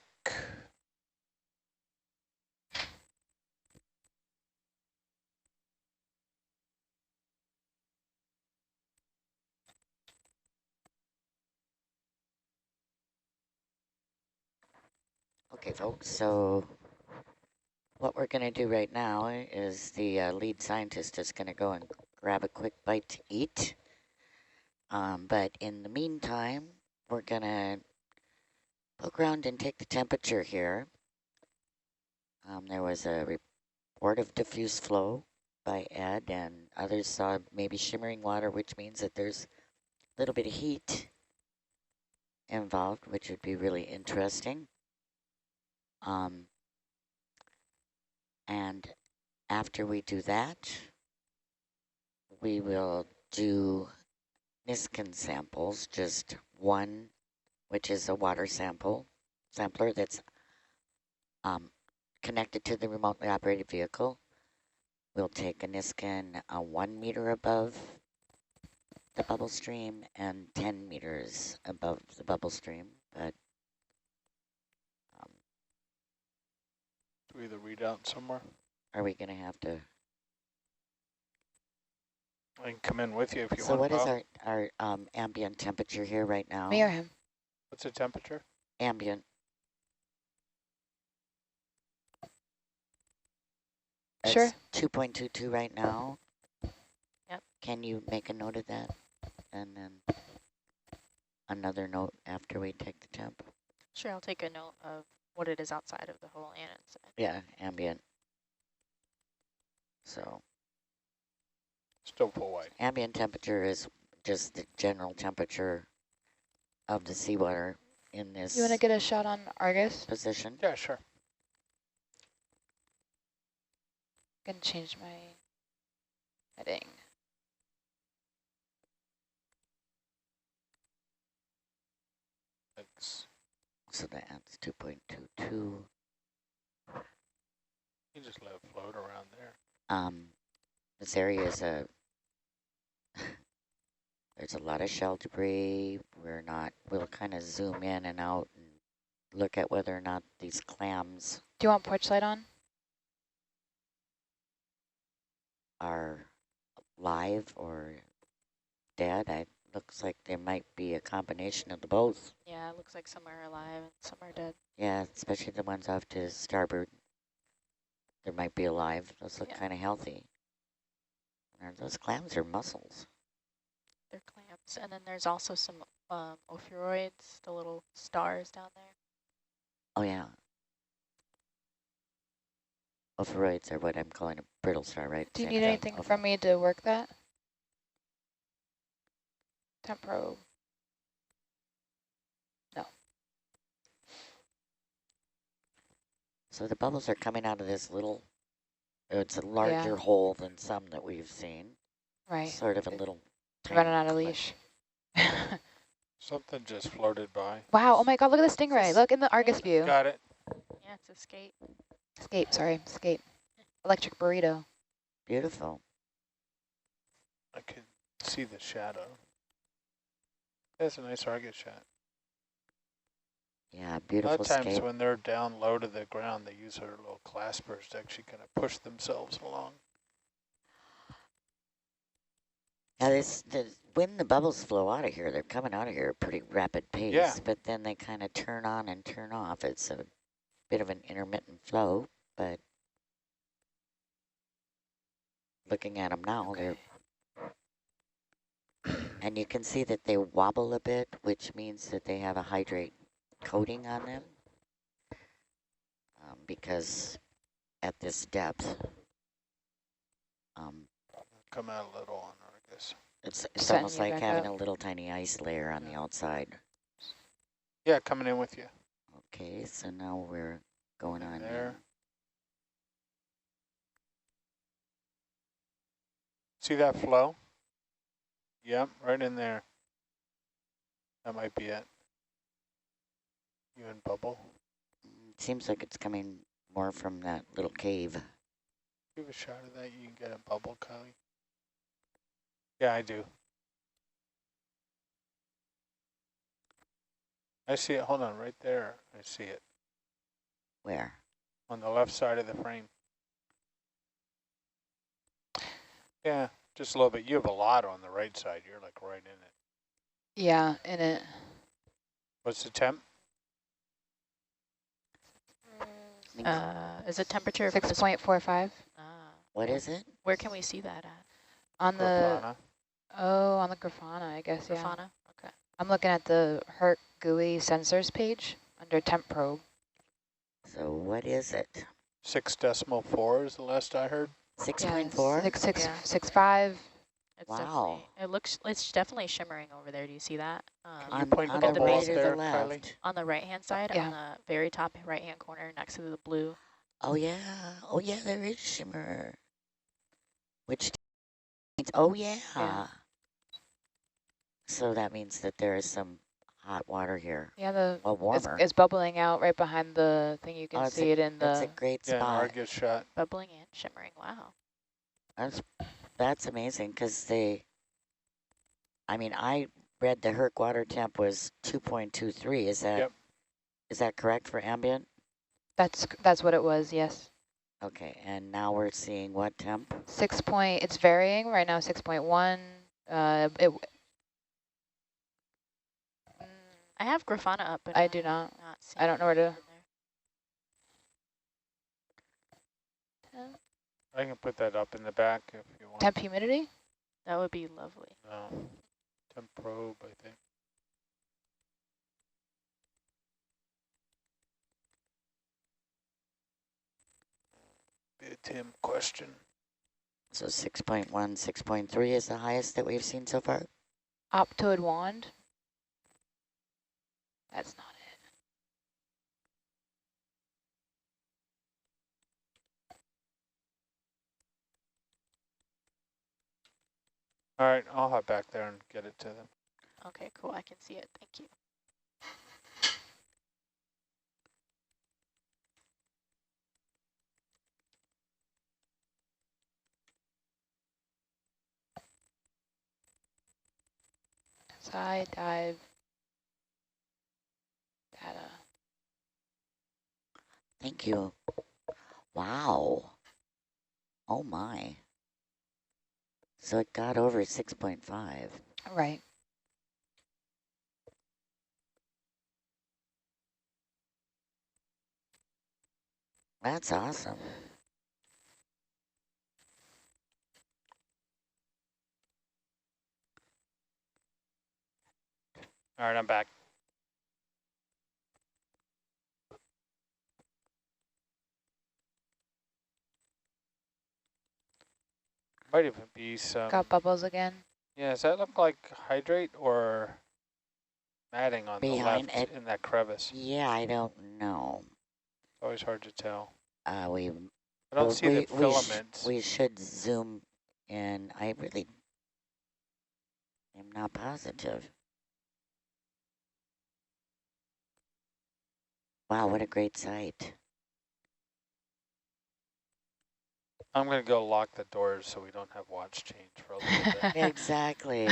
Speaker 3: Okay, folks, so what we're going to do right now is the lead scientist is going to go and grab a quick bite to eat. But in the meantime, we're going to poke around and take the temperature here. There was a report of diffuse flow by Ed, and others saw maybe shimmering water, which means that there's a little bit of heat involved, which would be really interesting. And after we do that, we will do Niskin samples, just one, which is a water sampler that's connected to the remotely operated vehicle. We'll take a Niskin 1 meter above the bubble stream and 10 meters above the bubble stream, but
Speaker 4: Do we either read out somewhere?
Speaker 3: are we going to have to?
Speaker 4: I can come in with you if you
Speaker 3: So
Speaker 4: want.
Speaker 3: what is our ambient temperature here right now?
Speaker 2: Me or him?
Speaker 4: What's the temperature?
Speaker 3: Ambient.
Speaker 2: Sure.
Speaker 3: It's 2.22 right now.
Speaker 6: Yep.
Speaker 3: Can you make a note of that? And then another note after we take the temp?
Speaker 6: Sure, I'll take a note of what it is outside of the hole and inside.
Speaker 3: Yeah, ambient. So
Speaker 4: Still full white.
Speaker 3: ambient temperature is just the general temperature of the seawater in this
Speaker 2: You want to get a shot on Argus?
Speaker 3: position.
Speaker 4: Yeah, sure.
Speaker 2: I'm going to change my heading.
Speaker 4: Thanks.
Speaker 3: So that's 2.22.
Speaker 4: You just let it float around there.
Speaker 3: This area is there's a lot of shell debris. We'll kind of zoom in and out and look at whether or not these clams
Speaker 2: Do you want porch light on?
Speaker 3: are live or dead. It looks like there might be a combination of the both.
Speaker 6: Yeah, it looks like some are alive and some are dead.
Speaker 3: Yeah, especially the ones off to starboard. There might be alive. Those look
Speaker 6: Yeah.
Speaker 3: kind of healthy. Those clams are mussels.
Speaker 6: They're clams. And then there's also some ophiuroids, the little stars down there.
Speaker 3: Oh, yeah. Ophiuroids are what I'm calling a brittle star, right?
Speaker 2: Do you
Speaker 3: Same
Speaker 2: need
Speaker 3: thing.
Speaker 2: anything from me to work that? Temp probe. No.
Speaker 3: So the bubbles are coming out of this little, it's a larger hole than some that we've seen.
Speaker 2: Right.
Speaker 3: Sort of a little tiny
Speaker 2: Running out of
Speaker 3: clip.
Speaker 2: leash.
Speaker 4: Something just floated by.
Speaker 2: Wow, oh my god, look at the stingray. Look in the Argus view.
Speaker 4: Got it.
Speaker 6: Yeah, it's a skate.
Speaker 2: Skate. Electric burrito.
Speaker 3: Beautiful.
Speaker 4: I can see the shadow. That's a nice Argus shot.
Speaker 3: Yeah,
Speaker 4: A
Speaker 3: beautiful
Speaker 4: lot of times
Speaker 3: scape.
Speaker 4: when they're down low to the ground, they use their little claspers to actually kind of push themselves along.
Speaker 3: Now when the bubbles flow out of here, they're coming out of here at a pretty rapid pace,
Speaker 4: Yeah.
Speaker 3: but then they kind of turn on and turn off. It's a bit of an intermittent flow, but looking at them now,
Speaker 2: Okay.
Speaker 3: and you can see that they wobble a bit, which means that they have a hydrate coating on them, because at this depth,
Speaker 4: Come out a little on her, I guess.
Speaker 3: it's
Speaker 2: Setting
Speaker 3: almost
Speaker 2: you
Speaker 3: like
Speaker 2: back
Speaker 3: having
Speaker 2: up.
Speaker 3: a little tiny ice layer on the outside.
Speaker 4: Yeah, coming in with you.
Speaker 3: Okay, so now we're going
Speaker 4: In
Speaker 3: on
Speaker 4: there.
Speaker 3: in.
Speaker 4: See that flow? Yep, right in there. That might be it. You and bubble.
Speaker 3: Seems like it's coming more from that little cave.
Speaker 4: Give a shot of that. You can get a bubble, Kylie. Yeah, I do. I see it. Hold on, right there. I see it.
Speaker 3: Where?
Speaker 4: On the left side of the frame. Yeah, just a little bit. You have a lot on the right side. You're like right in it.
Speaker 2: Yeah, in it.
Speaker 4: What's the temp?
Speaker 6: Is it temperature?
Speaker 2: 6.45
Speaker 3: What is it?
Speaker 6: Where can we see that at?
Speaker 2: on the
Speaker 4: Grafana.
Speaker 2: on the Grafana, I guess. Yeah.
Speaker 6: Grafana? Okay.
Speaker 2: I'm looking at the Herc GUI sensors page under temp probe.
Speaker 3: So what is it?
Speaker 4: 6.4 is the last I heard.
Speaker 3: 6.4?
Speaker 2: 6.65.
Speaker 6: It's
Speaker 3: Wow.
Speaker 6: it's definitely shimmering over there. Do you see that?
Speaker 4: Can you
Speaker 3: On,
Speaker 4: point
Speaker 3: on
Speaker 6: the
Speaker 3: the
Speaker 4: bubble
Speaker 3: right
Speaker 4: up
Speaker 3: or
Speaker 4: there,
Speaker 3: the
Speaker 4: Kylie?
Speaker 3: left?
Speaker 6: On the right-hand side,
Speaker 2: Yeah.
Speaker 6: on the very top right-hand corner next to the blue.
Speaker 3: Oh yeah. Oh yeah, there is shimmer. Which means, oh yeah.
Speaker 2: Yeah.
Speaker 3: So that means that there is some hot water here.
Speaker 2: Yeah,
Speaker 3: Well, warmer.
Speaker 2: it's bubbling out right behind the thing. You can
Speaker 3: Oh,
Speaker 2: see it in
Speaker 3: That's a
Speaker 2: the.
Speaker 3: great
Speaker 4: Yeah, an
Speaker 3: spot.
Speaker 4: Argus shot.
Speaker 6: Bubbling and shimmering. Wow.
Speaker 3: That's amazing because I mean, I read the Herc water temp was 2.23. Is that
Speaker 4: Yep.
Speaker 3: is that correct for ambient?
Speaker 2: That's what it was. Yes.
Speaker 3: Okay, and now we're seeing what temp?
Speaker 2: It's varying right now. 6.1.
Speaker 6: I have Grafana up, but
Speaker 2: I do not.
Speaker 6: seeing
Speaker 2: I don't know where to.
Speaker 6: anything there.
Speaker 4: I can put that up in the back if you want.
Speaker 2: Temp humidity.
Speaker 6: That would be lovely.
Speaker 4: No. Temp probe, I think. Be a Tim question.
Speaker 3: So 6.1, 6.3 is the highest that we've seen so far?
Speaker 2: Optoid wand. That's not it.
Speaker 4: All right, I'll hop back there and get it to them.
Speaker 6: Okay, cool. I can see it. Thank you.
Speaker 2: Side dive data.
Speaker 3: Thank you. Wow. Oh my. So it got over 6.5.
Speaker 2: Right.
Speaker 3: That's awesome.
Speaker 4: All right, I'm back. Might even be some.
Speaker 2: Got bubbles again.
Speaker 4: Yeah, does that look like hydrate or matting on
Speaker 3: Behind
Speaker 4: the left
Speaker 3: it.
Speaker 4: in that crevice?
Speaker 3: Yeah, I don't know.
Speaker 4: It's always hard to tell.
Speaker 3: I
Speaker 4: I don't see the filaments.
Speaker 3: We should zoom in. I really am not positive. Wow, what a great sight.
Speaker 4: I'm going to go lock the doors so we don't have watch change for a little bit.
Speaker 3: Exactly.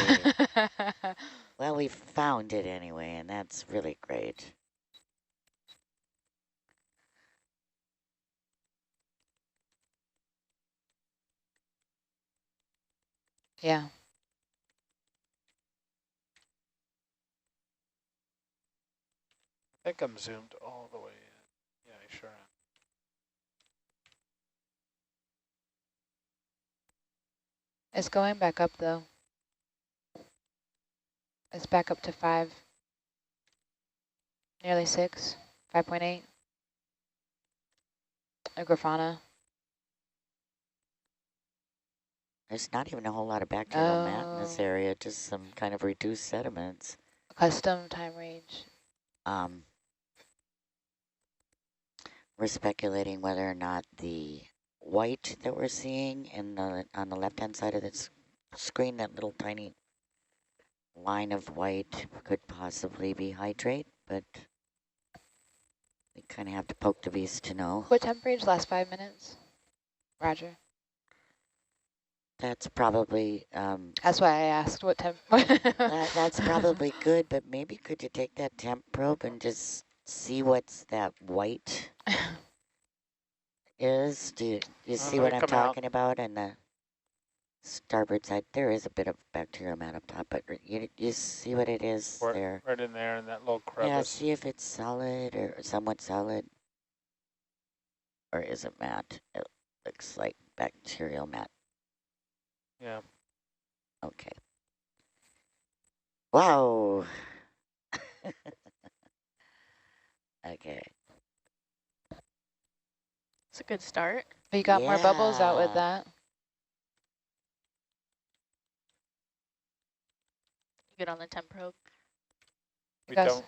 Speaker 3: Well, we found it anyway, and that's really great.
Speaker 2: Yeah.
Speaker 4: I think I'm zoomed all the way in. Yeah, I sure am.
Speaker 2: It's going back up though. It's back up to 5. Nearly 6. 5.8. A Grafana.
Speaker 3: There's not even a whole lot of bacterial mat in this
Speaker 2: Oh.
Speaker 3: area, just some kind of reduced sediments.
Speaker 2: Custom time range.
Speaker 3: We're speculating whether or not the white that we're seeing in the on the left-hand side of this screen, that little tiny line of white, could possibly be hydrate, but we kind of have to poke the beast to know.
Speaker 2: What temp range? Last 5 minutes? Roger.
Speaker 3: That's probably
Speaker 2: That's why I asked what temp.
Speaker 3: that's probably good, but maybe could you take that temp probe and just see what's that white is? Do you see what I'm talking about? And the starboard side, there is a bit of bacterial mat up top, but you see what it is there?
Speaker 4: Right in there in that little crevice.
Speaker 3: Yeah, see if it's solid or somewhat solid. Or is it mat? It looks like bacterial mat.
Speaker 4: Yeah.
Speaker 3: Okay. Wow. Okay.
Speaker 6: It's a good start.
Speaker 2: You got more bubbles out with that?
Speaker 6: You good on the temp probe?
Speaker 4: We don't.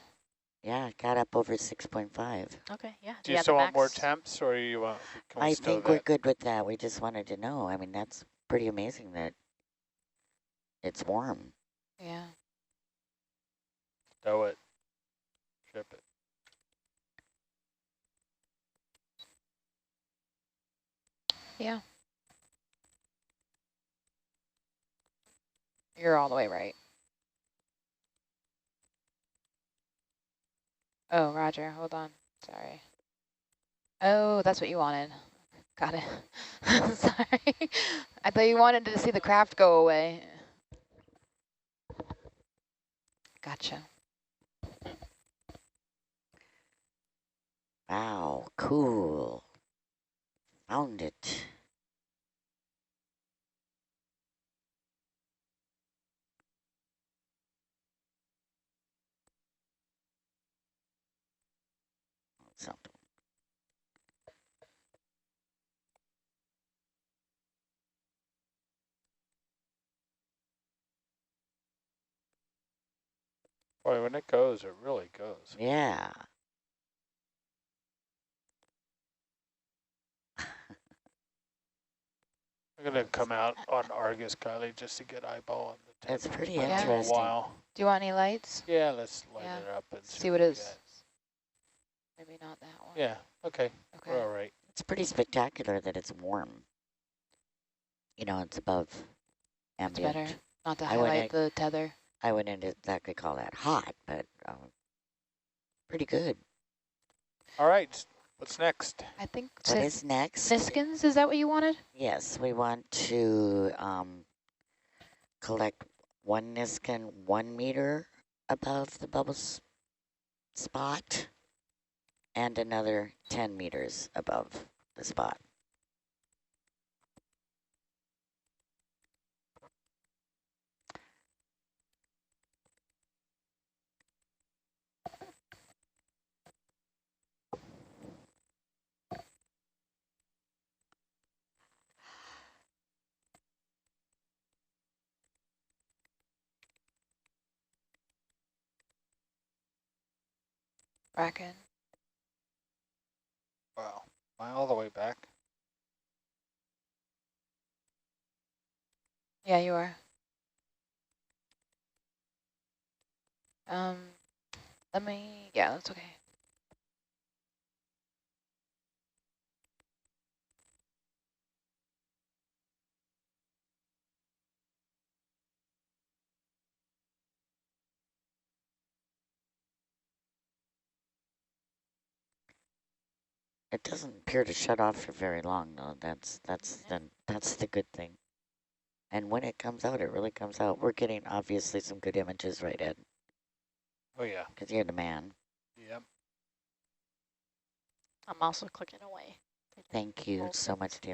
Speaker 3: Yeah, it got up over 6.5.
Speaker 6: Okay, yeah.
Speaker 4: Do you still want more temps, or you want?
Speaker 3: I think we're good with that. We just wanted to know. I mean, that's pretty amazing that it's warm.
Speaker 2: Yeah.
Speaker 4: Stow it. Ship it.
Speaker 2: Yeah. You're all the way right. Oh, Roger, hold on. Sorry. Oh, that's what you wanted. Got it. Sorry. I thought you wanted to see the craft go away. Gotcha.
Speaker 3: Wow, cool. Found it. Something.
Speaker 4: Boy, when it goes, it really goes.
Speaker 3: Yeah.
Speaker 4: I'm going to come out on Argus, Kylie, just to get eyeball on the temp.
Speaker 3: That's pretty
Speaker 2: Yeah.
Speaker 3: interesting.
Speaker 4: A while.
Speaker 2: Do you want any lights?
Speaker 4: Yeah, let's light
Speaker 2: Yeah.
Speaker 4: it up and
Speaker 2: See what it is.
Speaker 4: get.
Speaker 2: Maybe not that one.
Speaker 4: Yeah, okay.
Speaker 2: Okay.
Speaker 4: We're all right.
Speaker 3: It's pretty spectacular that it's warm. You know, it's above
Speaker 2: That's
Speaker 3: ambient.
Speaker 2: better. Not to
Speaker 3: I
Speaker 2: highlight the tether.
Speaker 3: I wouldn't exactly call that hot, but pretty good.
Speaker 4: All right. What's next?
Speaker 2: I think
Speaker 3: What is next?
Speaker 2: Niskins, is that what you wanted?
Speaker 3: Yes, we want to collect one Niskin 1 meter above the bubble spot and another 10 meters above the spot.
Speaker 2: Bracken.
Speaker 4: Wow. Am I all the way back?
Speaker 2: Yeah, you are. Yeah, that's okay.
Speaker 3: It doesn't appear to shut off for very long, though. That's the good thing. And when it comes out, it really comes out. We're getting obviously some good images, right, Ed?
Speaker 4: Oh, yeah.
Speaker 3: Because you're the man.
Speaker 4: Yep.
Speaker 6: I'm also clicking away.
Speaker 3: Thank you
Speaker 6: Full
Speaker 3: so
Speaker 6: six.
Speaker 3: much, Taylor.